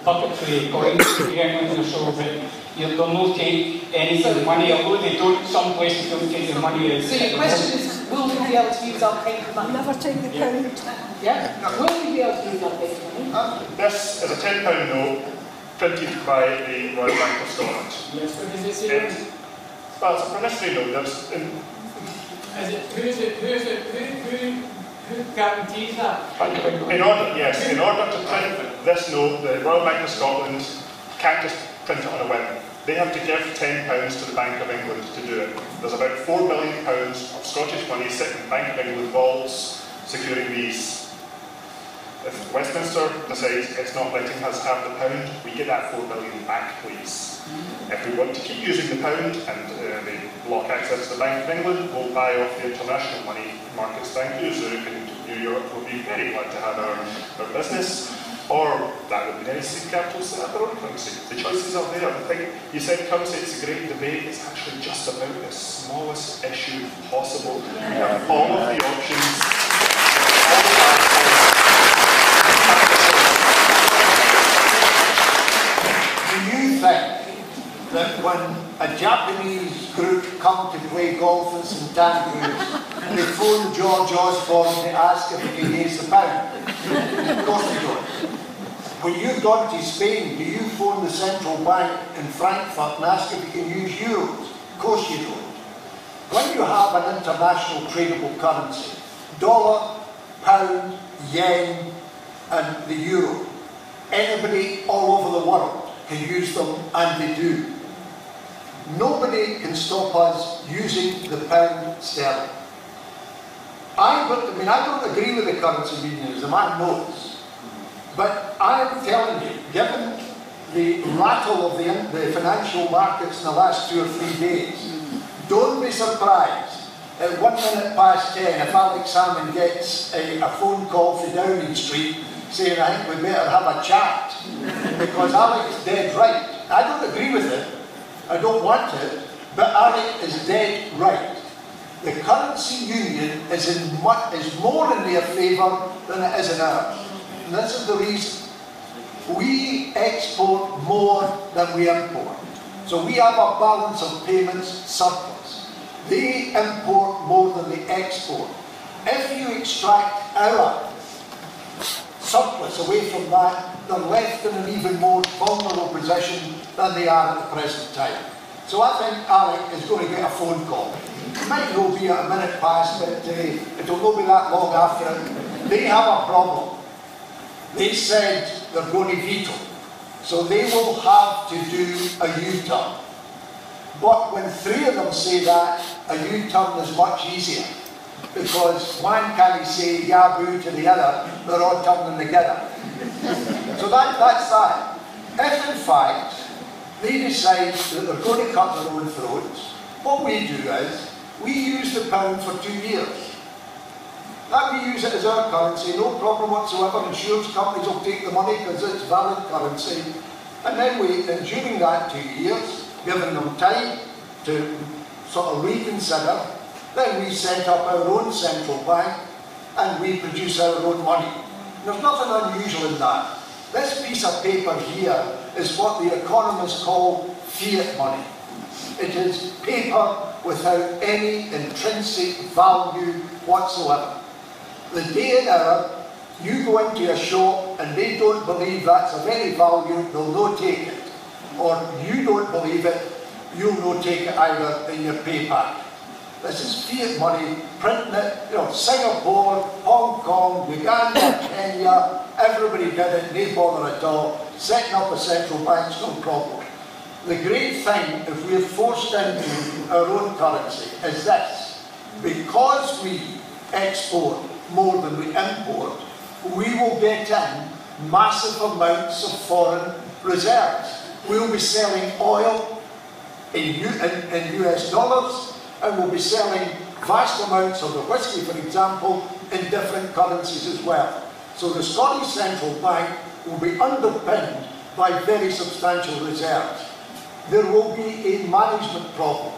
bucket-free coins to England or so, but they'll not take any money, although they don't, some places don't take the money. So your question is, will we be able to use our paper money? Never take the pound. Yeah? Will we be able to use our paper money? This is a £10 note printed by the Royal Bank of Scotland. Yes, but is it serious? Well, it's a promissory note. Who guarantees that? In order to print this note, the Royal Bank of Scotland can't just print it on a whim. They have to give £10 to the Bank of England to do it. There's about £4 billion of Scottish money sitting in the Bank of England vaults securing these. If Westminster decides it's not letting us have the pound, we get that $4 billion back, please. If we want to keep using the pound and they block access to the Bank of England, we'll buy off the international money markets. Bank Zurich and New York will be very glad to have our business. Or that would be nice in capitals that have their own currency. The choices are there. I think you said currency, it's a great debate. It's actually just about the smallest issue possible. We have all of the options. Do you think that when a Japanese group come to play golf in St Andrews, they phone George Osborne to ask if he can use the pound? Of course they don't. When you've gone to Spain, do you phone the central bank in Frankfurt and ask if you can use euros? Of course you don't. When you have an international tradable currency, dollar, pound, yen and the euro, anybody all over the world can use them, and they do. Nobody can stop us using the pound sterling. I don't agree with the currency union, as the man knows. But I'm telling you, given the rattle of the financial markets in the last 2 or 3 days, don't be surprised at 10:01 if Alex Salmon gets a phone call from Downing Street saying, I think we better have a chat, because Alex is dead right. I don't agree with it, I don't want it, but Alex is dead right. The currency union is more in their favour than it is in ours. And this is the reason. We export more than we import. So we have a balance of payments surplus. They import more than they export. If you extract our surplus away from that, they're left in an even more vulnerable position than they are at the present time. So I think Alec is going to get a phone call. It might not be at 1 minute past, but it will not be that long after it. They have a problem. They said they're going to veto. So they will have to do a U-turn. But when 3 of them say that, a U-turn is much easier. Because one can't say yeah boo to the other, they're all turning together. So that's that. If in fact they decide that they're going to cut their own throats, what we do is we use the pound for 2 years. That we use it as our currency, no problem whatsoever. Insurance companies will take the money because it's valid currency. And then and during that 2 years, giving them time to sort of reconsider, then we set up our own central bank and we produce our own money. There's nothing unusual in that. This piece of paper here is what the economists call fiat money. It is paper without any intrinsic value whatsoever. The day and hour you go into a shop and they don't believe that's of any value, they'll not take it. Or you don't believe it, you'll not take it either in your pay pack. This is fiat money, printing it, Singapore, Hong Kong, Uganda, Kenya, everybody did it, no bother at all. Setting up a central bank's no problem. The great thing, if we're forced into our own currency, is this. Because we export more than we import, we will get in massive amounts of foreign reserves. We'll be selling oil in US dollars, and we'll be selling vast amounts of the whisky, for example, in different currencies as well. So the Scottish Central Bank will be underpinned by very substantial reserves. There will be a management problem,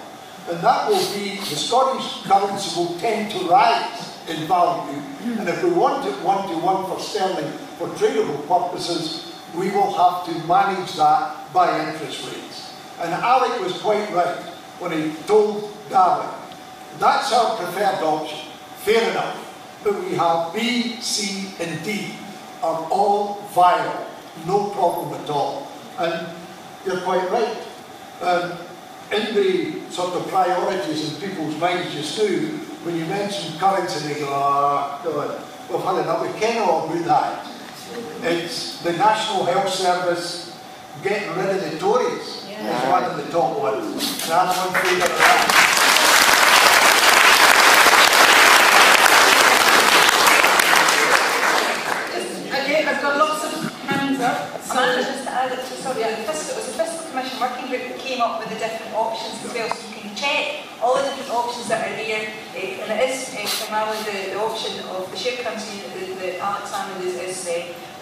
and that will be the Scottish currency will tend to rise in value, and if we want it 1-to-1 for sterling for tradable purposes, we will have to manage that by interest rates. And Alec was quite right when he told Gavin, that's our preferred option, fair enough, but we have B, C and D are all viable, no problem at all. And you're quite right. In the sort of priorities in people's minds just now, when you mention currency, they go, oh God, we've had enough, we cannot do that. It's the National Health Service getting rid of the Tories. Yeah. Is one of the top ones. And I'm one favourite of that. Again, I've got lots of hands up. So just to add, sorry, it was a fiscal commission working group that came up with the different options as well, so you can check all the different options that are there, and it is primarily the option of the share currency that Alex Salmon is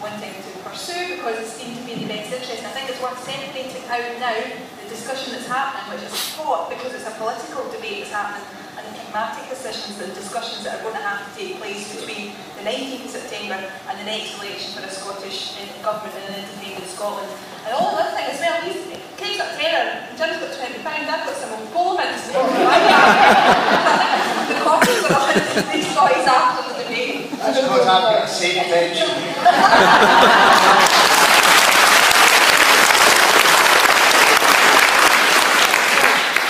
wanting to pursue because it seems to be in the best interest. And I think it's worth separating out now the discussion that's happening, which is fought because it's a political debate that's happening, and the pragmatic decisions and discussions that are going to have to take place between the 19th of September and the next election for a Scottish government and an independent Scotland. And all the other thing as well, Craig's got tenner, Jim's got £20, I've got some of Goldman's. The copies are on these guys after the debate. That's because I've got the same pension.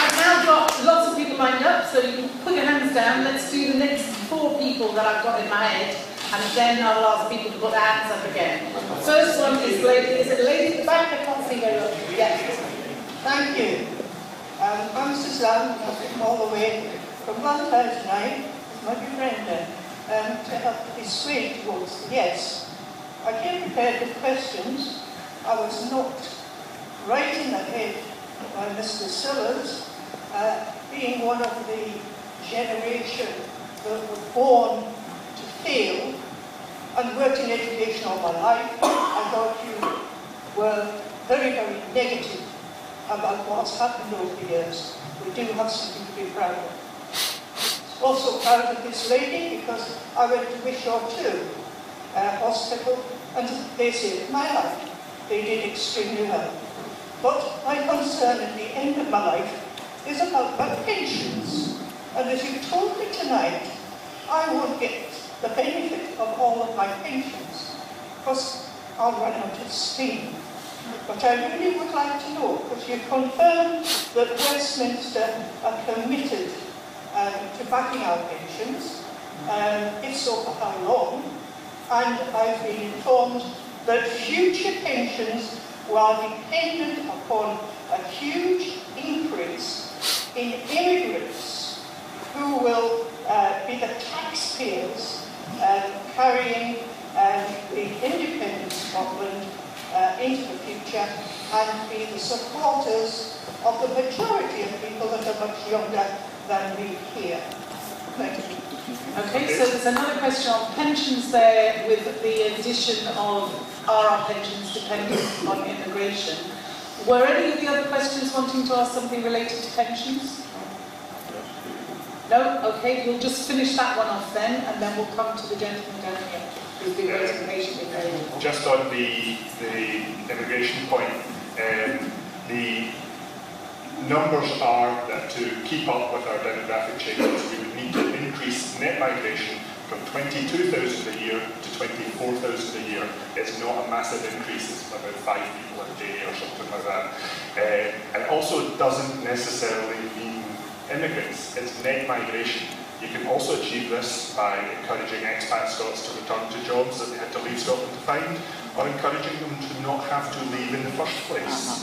I've now got lots of people lined up, so you can put your hands down. Let's do the next 4 people that I've got in my head, and then I'll ask people to put their hands up again. First one is lady. Is it the lady at the back? I can't see very well. Yes. Thank you. I'm Suzanne, I've come all the way from Lanark tonight with my good friend there to help persuade towards yes. I came prepared with questions. I was not right in the head by Mr. Sillars, being one of the generation that were born to fail and worked in education all my life. I thought you were very, very negative about what's happened over the years. We do have something to be proud of. Also proud of this lady because I went to Wishaw too, hospital, and they saved my life. They did extremely well. But my concern at the end of my life is about my pensions. And as you told me tonight, I won't get the benefit of all of my pensions because I'll run out of steam. But I really would like to know, because you confirmed that Westminster are committed to backing our pensions. If so, for how long? and I've been informed that future pensions were dependent upon a huge increase in immigrants who will be the taxpayers carrying the independent Scotland into the future and be the supporters of the majority of people that are much younger than me here. Thank you. Okay, so there's another question on pensions there with the addition of are our pensions dependent on immigration. Were any of the other questions wanting to ask something related to pensions? No? Okay, we'll just finish that one off then, and then we'll come to the gentleman down here who's been waiting patiently very long. Just on the immigration point, the numbers are that to keep up with our demographic changes, we would need to increase net migration from 22,000 a year to 24,000 a year. It's not a massive increase, it's about 5 people a day or something like that. And it also doesn't necessarily mean immigrants, it's net migration. You can also achieve this by encouraging expat Scots to return to jobs that they had to leave Scotland to find, or encouraging them to not have to leave in the first place.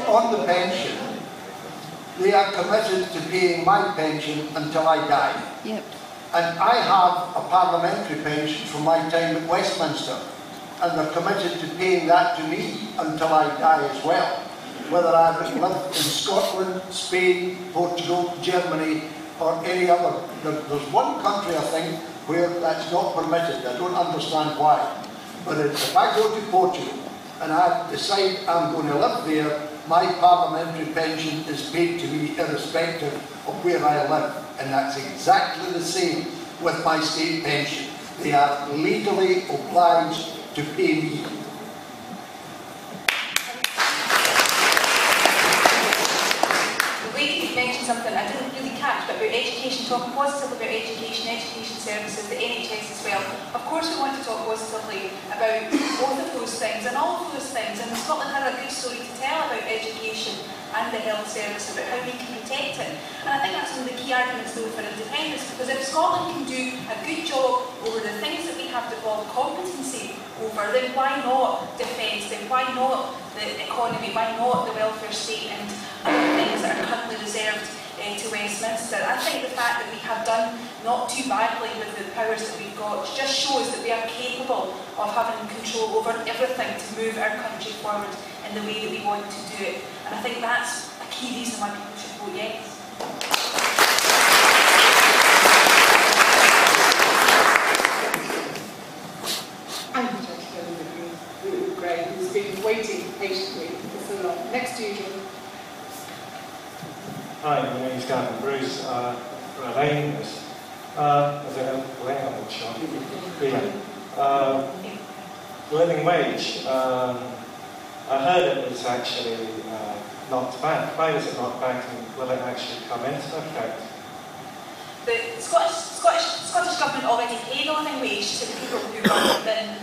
On the pension, they are committed to paying my pension until I die. Yep. And I have a parliamentary pension from my time at Westminster, and they're committed to paying that to me until I die as well. Whether I live in Scotland, Spain, Portugal, Germany, or any other. There's one country, I think, where that's not permitted. I don't understand why. But if I go to Portugal and I decide I'm going to live there, my parliamentary pension is paid to me irrespective of where I live. And that's exactly the same with my state pension. They are legally obliged to pay me. The way you mentioned something I didn't really catch, but about education, talking positively about education services, the NHS as well. Of course we want to talk positively about both of those things and all of those things, and Scotland had a good story to tell about education and the health service, about how we can protect it. And I think that's one of the key arguments though for independence, because if Scotland can do a good job over the things that we have devolved competency over, then why not defence, then why not the economy, why not the welfare state and other things that are currently reserved to Westminster. I think the fact that we have done not too badly with the powers that we've got just shows that we are capable of having control over everything to move our country forward in the way that we want to do it. And I think that's a key reason why people should vote yes. And the gentleman in grey who's been waiting patiently for so long. Next to you, John. Hi, my name is Campbell. Bruce. Aileen is it Lanark? I'm not sure. Yeah. Living wage. I heard it was actually knocked back. Why was it knocked back, and will it actually come into effect? The Scottish Government already paid a living wage to the people who were within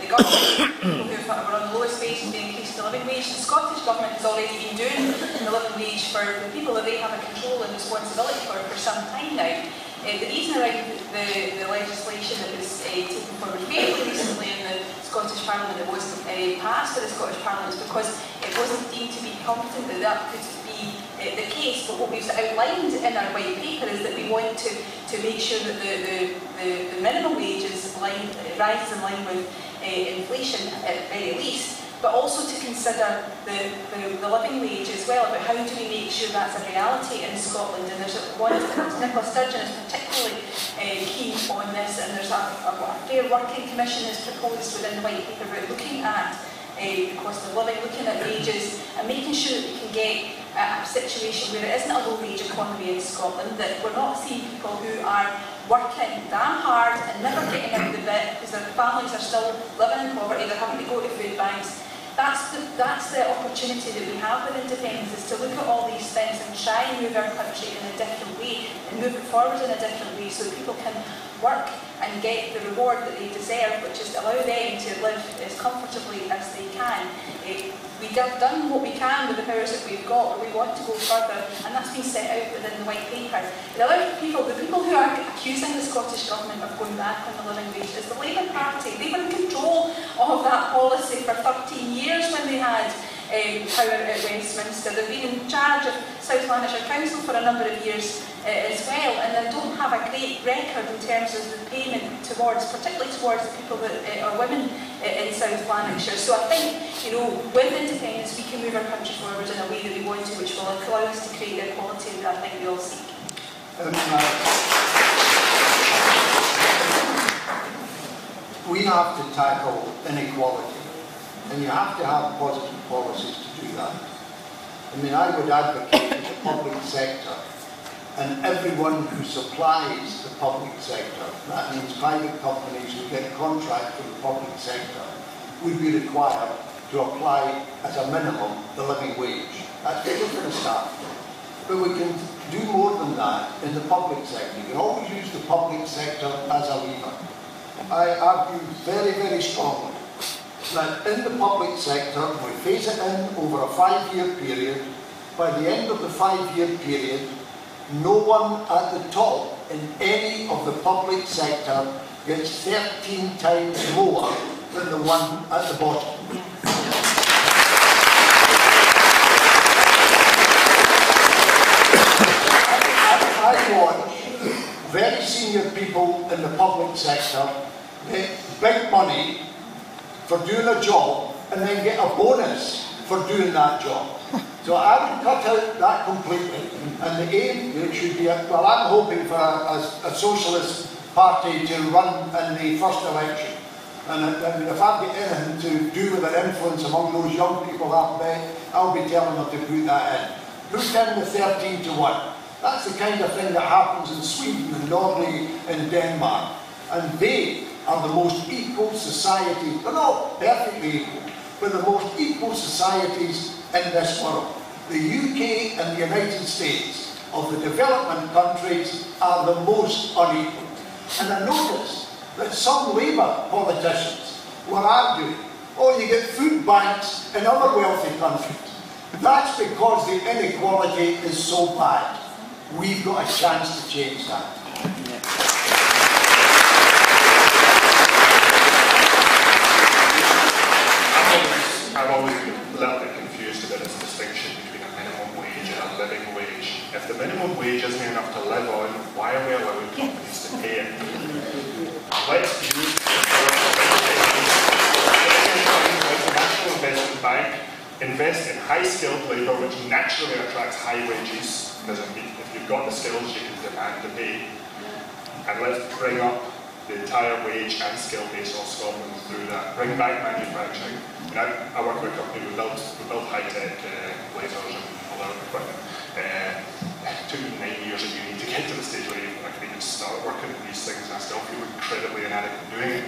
the government, people who were on the lowest wage, and they increased the living wage. The Scottish Government has already been doing the living wage for the people that they have a control and responsibility for some time now. The reason around the legislation that was taken forward fairly recently in the Scottish Parliament that wasn't passed by the Scottish Parliament is because it wasn't deemed to be competent that that could be the case. But what we've outlined in our white paper is that we want to make sure that the minimum wages rises in line with inflation at very least, but also to consider the living wage as well, about how do we make sure that's a reality in Scotland. And there's one, Nicola Sturgeon is particularly keen on this, and there's a Fair Working Commission is proposed within the white paper about looking at the cost of living, looking at wages, and making sure that we can get a situation where it isn't a low-wage economy in Scotland, that we're not seeing people who are working damn hard and never getting out of the bit because their families are still living in poverty, they're having to go to food banks. That's the opportunity that we have with independence, is to look at all these things and try and move our country in a different way and move it forward in a different way so that people can work and get the reward that they deserve, which is to allow them to live as comfortably as they can. We have done what we can with the powers that we've got, but we want to go further, and that's been set out within the White Paper. The people who are accusing the Scottish Government of going back on the living wage is the Labour Party. They were in control of that policy for 13 years when they had power at Westminster. They've been in charge of South Lanarkshire Council for a number of years as well, and they don't have a great record in terms of the payment particularly towards the people that are women in South Lanarkshire. So I think, with independence we can move our country forward in a way that we want to, which will allow us to create the equality that I think we all seek. We have to tackle inequality, and you have to have positive policies to do that. I mean, I would advocate that the public sector and everyone who supplies the public sector, that means private companies who get a contract from the public sector, would be required to apply as a minimum the living wage. That's where we're going to start. But we can do more than that in the public sector. You can always use the public sector as a lever. I argue very, very strongly that in the public sector, we phase it in over a 5-year period. By the end of the 5-year period, no one at the top in any of the public sector gets 13 times more than the one at the bottom. I watch very senior people in the public sector get big money for doing a job and then get a bonus for doing that job. So I would cut out that completely, and the aim it should be, well, I'm hoping for a socialist party to run in the first election. And if I get anything to do with an influence among those young people that day, I'll be telling them to put that in. Put in the 13 to 1. That's the kind of thing that happens in Sweden and Norway and Denmark. And they are the most equal societies. They're not perfectly equal, but the most equal societies in this world. The UK and the United States of the development countries are the most unequal. And I noticed that some Labour politicians were arguing, oh, you get food banks in other wealthy countries. That's because the inequality is so bad. We've got a chance to change that. I've always been a little bit confused about this distinction between a minimum wage and a living wage. If the minimum wage isn't enough to live on, why are we allowing companies to pay it? Let's use the National Investment Bank, invest in high-skilled labour, which naturally attracts high wages, because if you've got the skills, you can demand the pay. And let's bring up the entire wage and skill base of Scotland through that. Bring back manufacturing. I work with a company, we build high-tech lasers and all that equipment. It took me 9 years of uni to get to the stage where I can even start working on these things, and I still feel incredibly inadequate doing it.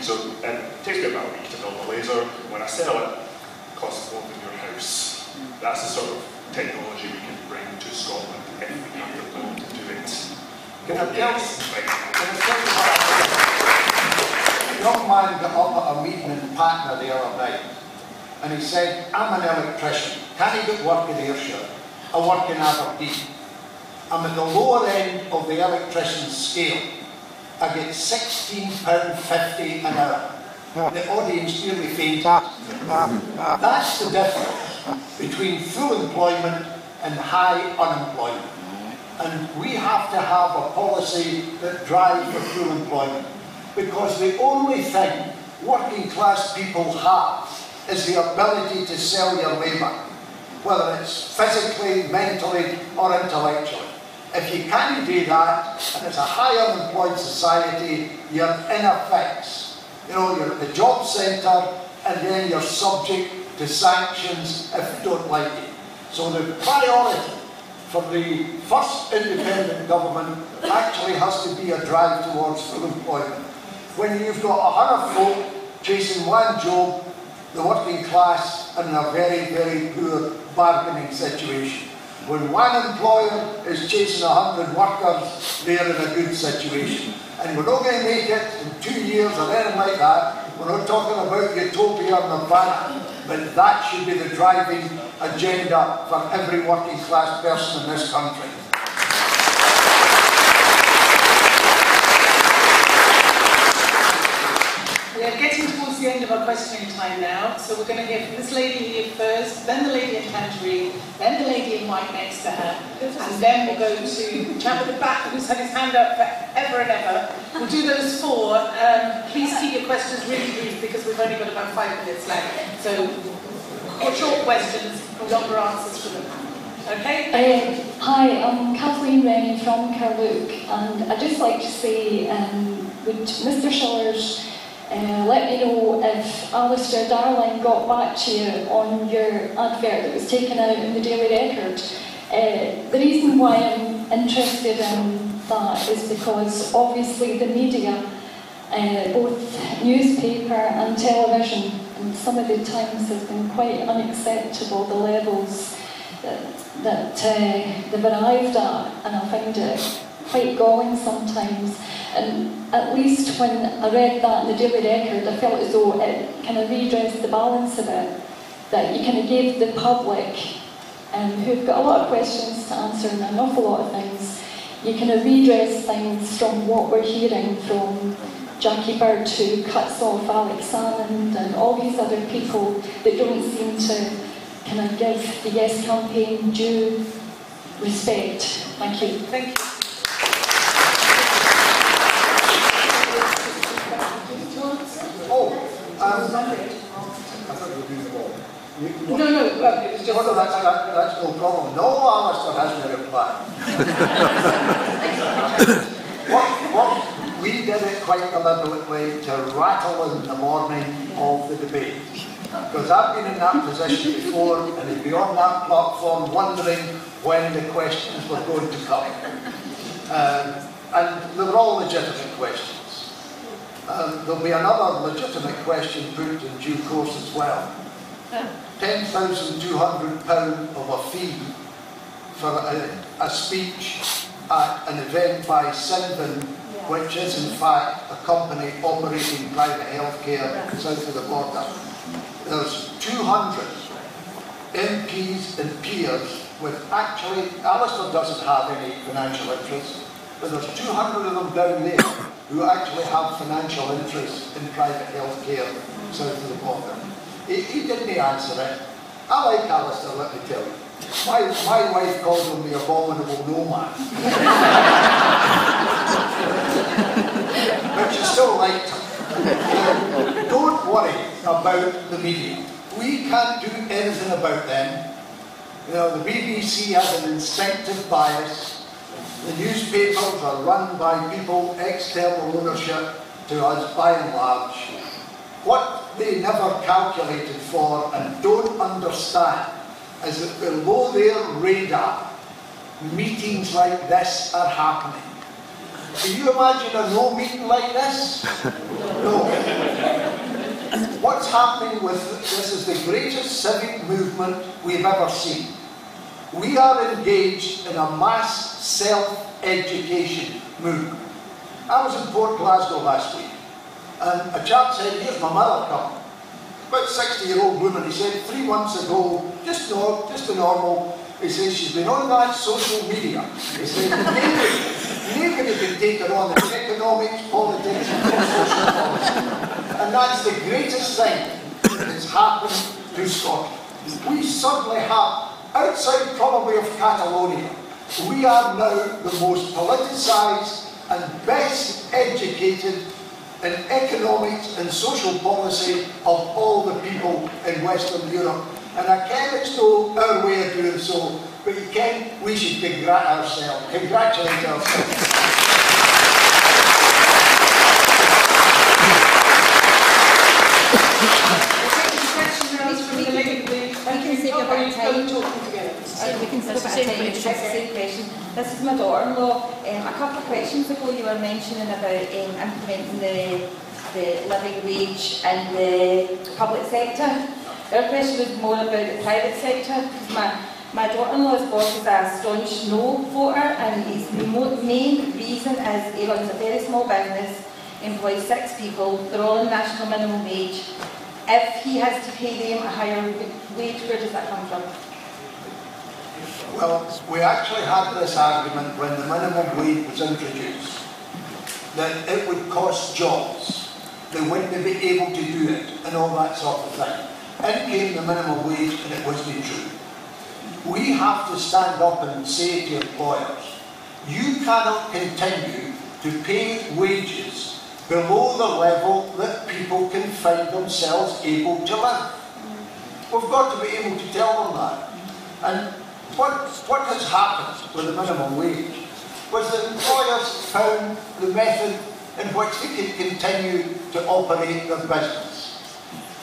So it takes me about a week to build a laser. When I sell it, it costs more than your house. That's the sort of technology we can bring to Scotland if we have the will to do it. Can I tell you a young man got up at a meeting in Patna the other night, and he said, I'm an electrician. Can I get work in Ayrshire? I work in Aberdeen. I'm at the lower end of the electrician's scale. I get £16.50 an hour. The audience nearly fainted. That's the difference between full employment and high unemployment. And we have to have a policy that drives for full employment. Because the only thing working class people have is the ability to sell your labour, whether it's physically, mentally or intellectually. If you can't do that, and it's a high unemployed society, you're in a fix. You're at the job centre and then you're subject to sanctions if you don't like it. So the priority for the first independent government actually has to be a drive towards full employment. When you've got 100 folk chasing one job, the working class are in a very, very poor bargaining situation. When one employer is chasing 100 workers, they're in a good situation. And we're not going to make it in 2 years or anything like that. We're not talking about utopia or nirvana. but that should be the driving agenda for every working class person in this country. We are getting towards the end of our questioning time now, so we're going to hear from this lady here first, then the lady in Tangerine, then the lady in white next to her, and then we'll go to the chap at the back who's had his hand up forever and ever. We'll do those four. Please keep your questions really brief because we've only got about 5 minutes left. So, short questions, longer answers for them. Okay? Hi, I'm Kathleen Rennie from Carluke, and I'd just like to say, would Mr Sillars let me know if Alistair Darling got back to you on your advert that was taken out in the Daily Record. The reason why I'm interested in that is because obviously the media, both newspaper and television, and some of the times have been quite unacceptable, the levels that they've arrived at, and I find it quite galling sometimes. And at least when I read that in the Daily Record, I felt as though it kind of redressed the balance of it, that you kind of gave the public, who've got a lot of questions to answer and an awful lot of things, you kind of redress things from what we're hearing from Jackie Bird, who cuts off Alex Salmond and all these other people that don't seem to kind of give the Yes campaign due respect. Thank you. Thank you. I thought you were doing them all. No, it was just... That's no problem. No, Alistair hasn't replied. We did it quite deliberately to rattle in the morning of the debate. Because I've been in that position before, and I'd be on that platform wondering when the questions were going to come. And they were all legitimate questions. There'll be another legitimate question put in due course as well. £10,200 of a fee for a speech at an event by Sinbin, which is in fact a company operating private healthcare south of the border. There's 200 MPs and peers with actually, Alistair doesn't have any financial interest, but there's 200 of them down there who actually have financial interests in private healthcare south of the border. He didn't answer it. I like Alistair, let me tell you. My wife called him the abominable nomad. But she still liked him. Don't worry about the media. We can't do anything about them. You know, the BBC has an instinctive bias. The newspapers are run by people, external ownership to us by and large. What they never calculated for and don't understand is that below their radar, meetings like this are happening. Can you imagine a no meeting like this? No. What's happening with this is the greatest civic movement we've ever seen. We are engaged in a mass self-education movement. I was in Port Glasgow last week, and a chap said, here's my mother coming. About a 60-year-old woman, he said, 3 months ago, just a normal, he says, she's been on that social media. He said, nobody can take her on. There's economics, politics, and social policy. And that's the greatest thing that has happened to Scotland. We suddenly have, outside probably of Catalonia, we are now the most politicised and best educated in economics and social policy of all the people in Western Europe. And I can't extol our way of doing so, but you can, we should congratulate ourselves. This is my daughter-in-law. A couple of questions ago you were mentioning about implementing the living wage in the public sector. Our question was more about the private sector, because my daughter-in-law's boss is a staunch no voter, and his main reason is he runs a very small business, employs 6 people, they're all on national minimum wage. if he has to pay them a higher wage, where does that come from? Well, we actually had this argument when the minimum wage was introduced, that it would cost jobs, they wouldn't be able to do it, and all that sort of thing. In came the minimum wage, and it wasn't true. We have to stand up and say to employers, you cannot continue to pay wages below the level that people can find themselves able to live. We've got to be able to tell them that. And what has happened with the minimum wage was that employers found the method in which they could continue to operate their business.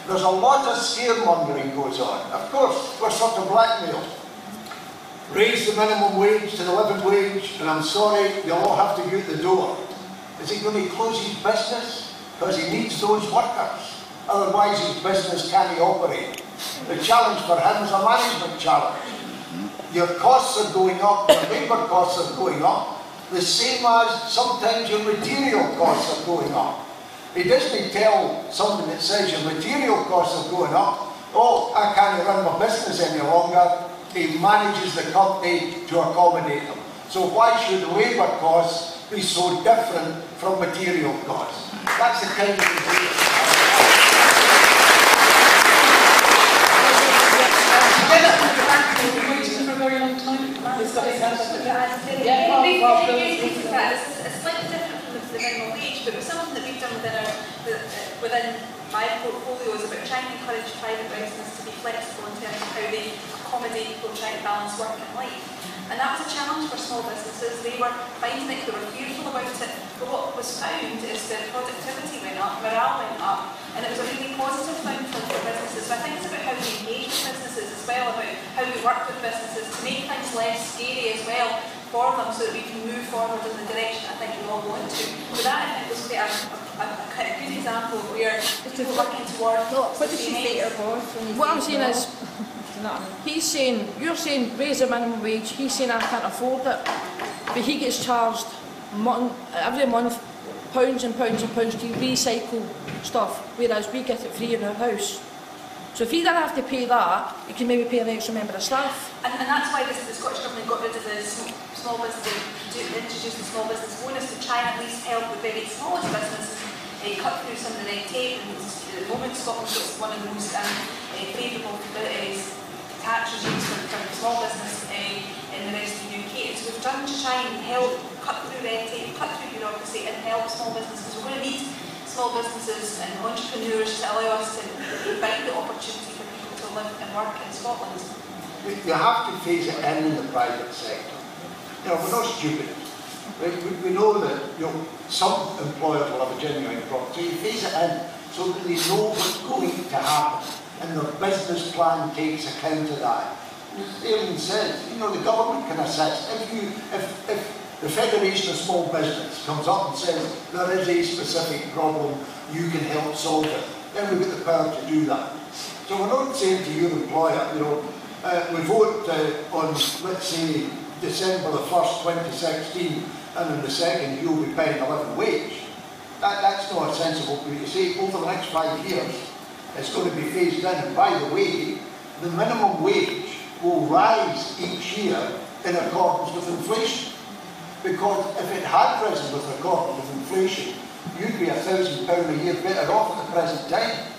There's a lot of scaremongering goes on. Of course, we're sort of blackmailed. Raise the minimum wage to the living wage, and I'm sorry, you'll all have to go out the door. Is he going to close his business? Because he needs those workers. Otherwise his business can't operate. The challenge for him is a management challenge. Your costs are going up, your labour costs are going up, the same as sometimes your material costs are going up. He doesn't tell somebody that says your material costs are going up, oh, I can't run my business any longer. He manages the company to accommodate them. So why should labour costs be so different from material costs? That's the kind of thing. Waiting for a very long time. He's got his hand up. It's slightly different from the minimum wage, but something that we've done within my portfolio is about trying to encourage private business to be flexible in terms of how they accommodate people trying to balance work and life. And that was a challenge for small businesses. They were finding it, they were fearful about it, but what was found is that productivity went up, morale went up, and it was a really positive thing for businesses. So I think it's about how we engage with businesses as well, about how we work with businesses to make things less scary as well for them, so that we can move forward in the direction I think we all want to. But that I think was quite a kind of good example where people working towards. What did she say? What I'm saying is, he's saying, you're saying raise the minimum wage, he's saying I can't afford it, but he gets charged every month pounds and pounds and pounds to recycle stuff, whereas we get it free in our house. So if he didn't have to pay that, he can maybe pay an extra member of staff. And that's why the Scottish Government got rid of the small business, introduced the small business bonus to try and at least help the very smallest businesses cut through some of the red tape. And at the moment Scotland's got one of the most favourable tax regimes for small business in the rest of the UK. So we've done to try and help cut through red tape, cut through bureaucracy and help small businesses. We're going to need small businesses and entrepreneurs to allow us to provide the opportunity for people to live and work in Scotland. You have to phase it in the private sector. You know, we're not stupid. We know that some employers will have a genuine problem. So you phase it in so that they know what's going to happen and their business plan takes account of that. As Aileen says, the government can assist. If the Federation of Small Business comes up and says there is a specific problem, you can help solve it, then we've got the power to do that. So we're not saying to your employer, we vote on, let's say, December the 1st, 2016, and in the second you'll be paying a living wage. That's not a sensible thing to say. Over the next 5 years, it's going to be phased in. And by the way, the minimum wage will rise each year in accordance with inflation. Because if it had risen with accordance with inflation, you'd be £1,000 a year better off at the present time.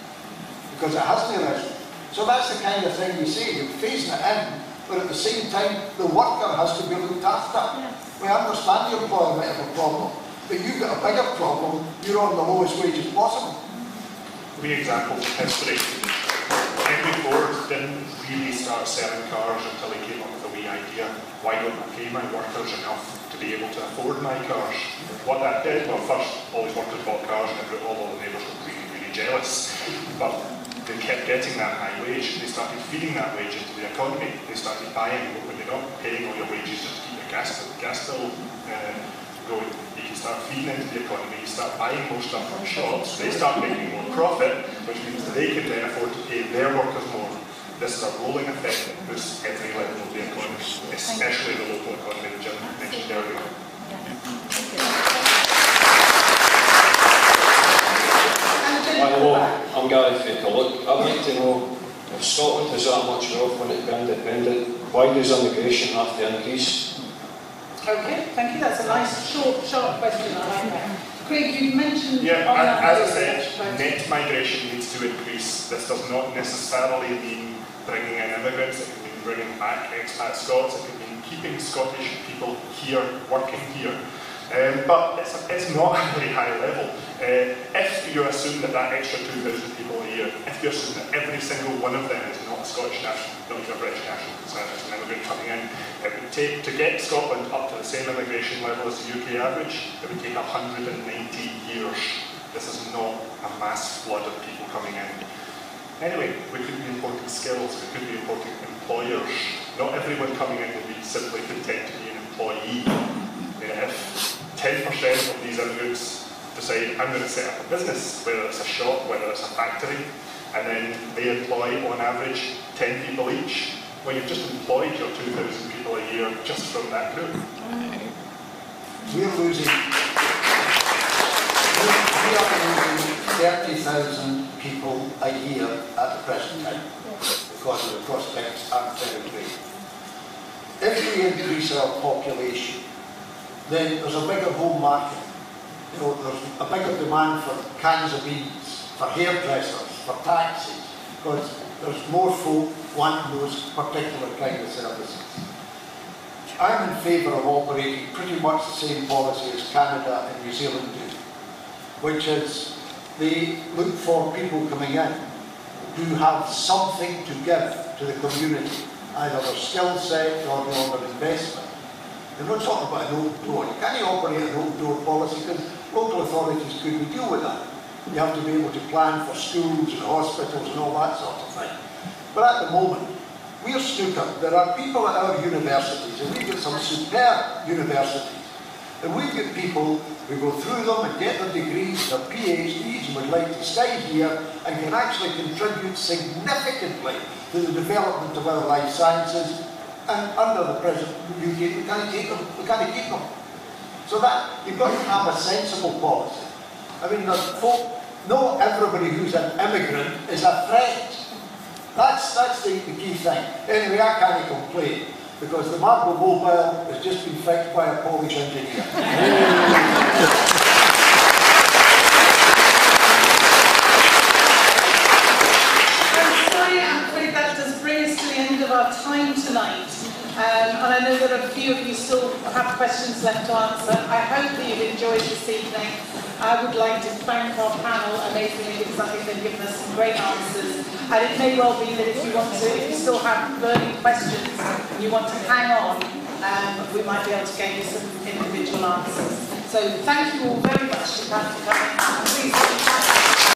Because it hasn't risen. So that's the kind of thing you say. You're phasing it in, but at the same time, the worker has to be looked after. Yeah. We understand your employer might have a problem, but you've got a bigger problem. You're on the lowest wages possible. Wee example of history. Henry Ford didn't really start selling cars until he came up with a wee idea. Why don't I pay my workers enough to be able to afford my cars? What that did, well, first, all his workers bought cars and all the neighbours got really, really jealous. But they kept getting that high wage. They started feeding that wage into the economy. They started buying, when you're not paying all your wages just to keep your gas bill going, you can start feeding into the economy, you start buying more stuff from shops, they start making more profit, which means that they can then afford to pay their workers more. This is a rolling effect that boosts every level of the economy, especially the local economy that Jim mentioned earlier. I'm I'm Gary from Carluke. I'd like to know, if Scotland has that much wealth when it being independent, why does immigration have to increase? Okay, thank you. That's a nice, short, sharp question. I like that. Craig, you mentioned... Yeah, on that as I said, net migration needs to increase. This does not necessarily mean bringing in immigrants. It can mean bringing back expat Scots. It can mean keeping Scottish people here, working here. But it's not a very high level. If you assume that extra 2,000 people a year, if you assume that every single one of them is not a Scottish national, not even a British national, because it's an immigrant coming in, it would take, to get Scotland up to the same immigration level as the UK average, it would take 190 years. This is not a mass flood of people coming in. Anyway, we could be importing skills, we could be importing employers. Not everyone coming in will be simply content to be an employee. If 10% of these immigrants decide, I'm going to set up a business, whether it's a shop, whether it's a factory, and then they employ on average 10 people each, well, you've just employed your 2,000 people a year just from that group. We're losing 30,000 people a year at the present time because the prospects aren't very great. If we increase our population, then there's a bigger home market. You know, there's a bigger demand for cans of beans, for hairdressers, for taxis, because there's more folk wanting those particular kind of services. I'm in favour of operating pretty much the same policy as Canada and New Zealand do, which is they look for people coming in who have something to give to the community, either their skill set or their investment. We're not talking about an open door. You can't operate an open door policy because local authorities couldn't deal with that. You have to be able to plan for schools and hospitals and all that sort of thing. But at the moment, we're snookered. There are people at our universities, and we've got some superb universities, and we've got people who go through them and get their degrees, their PhDs, and would like to stay here and can actually contribute significantly to the development of our life sciences. And under the present UK, we can't keep them. So that, you've got to have a sensible policy. I mean, not everybody who's an immigrant is a threat. That's the key thing. Anyway, I can't complain, because the Marble Mobile has just been fixed by a Polish engineer. Our time tonight, and I know that a few of you still have questions left to answer. I hope that you've enjoyed this evening. I would like to thank our panel amazingly, because I think they've given us some great answers. And it may well be that if you still have burning questions and you want to hang on, we might be able to get you some individual answers. So thank you all very much for coming. Please.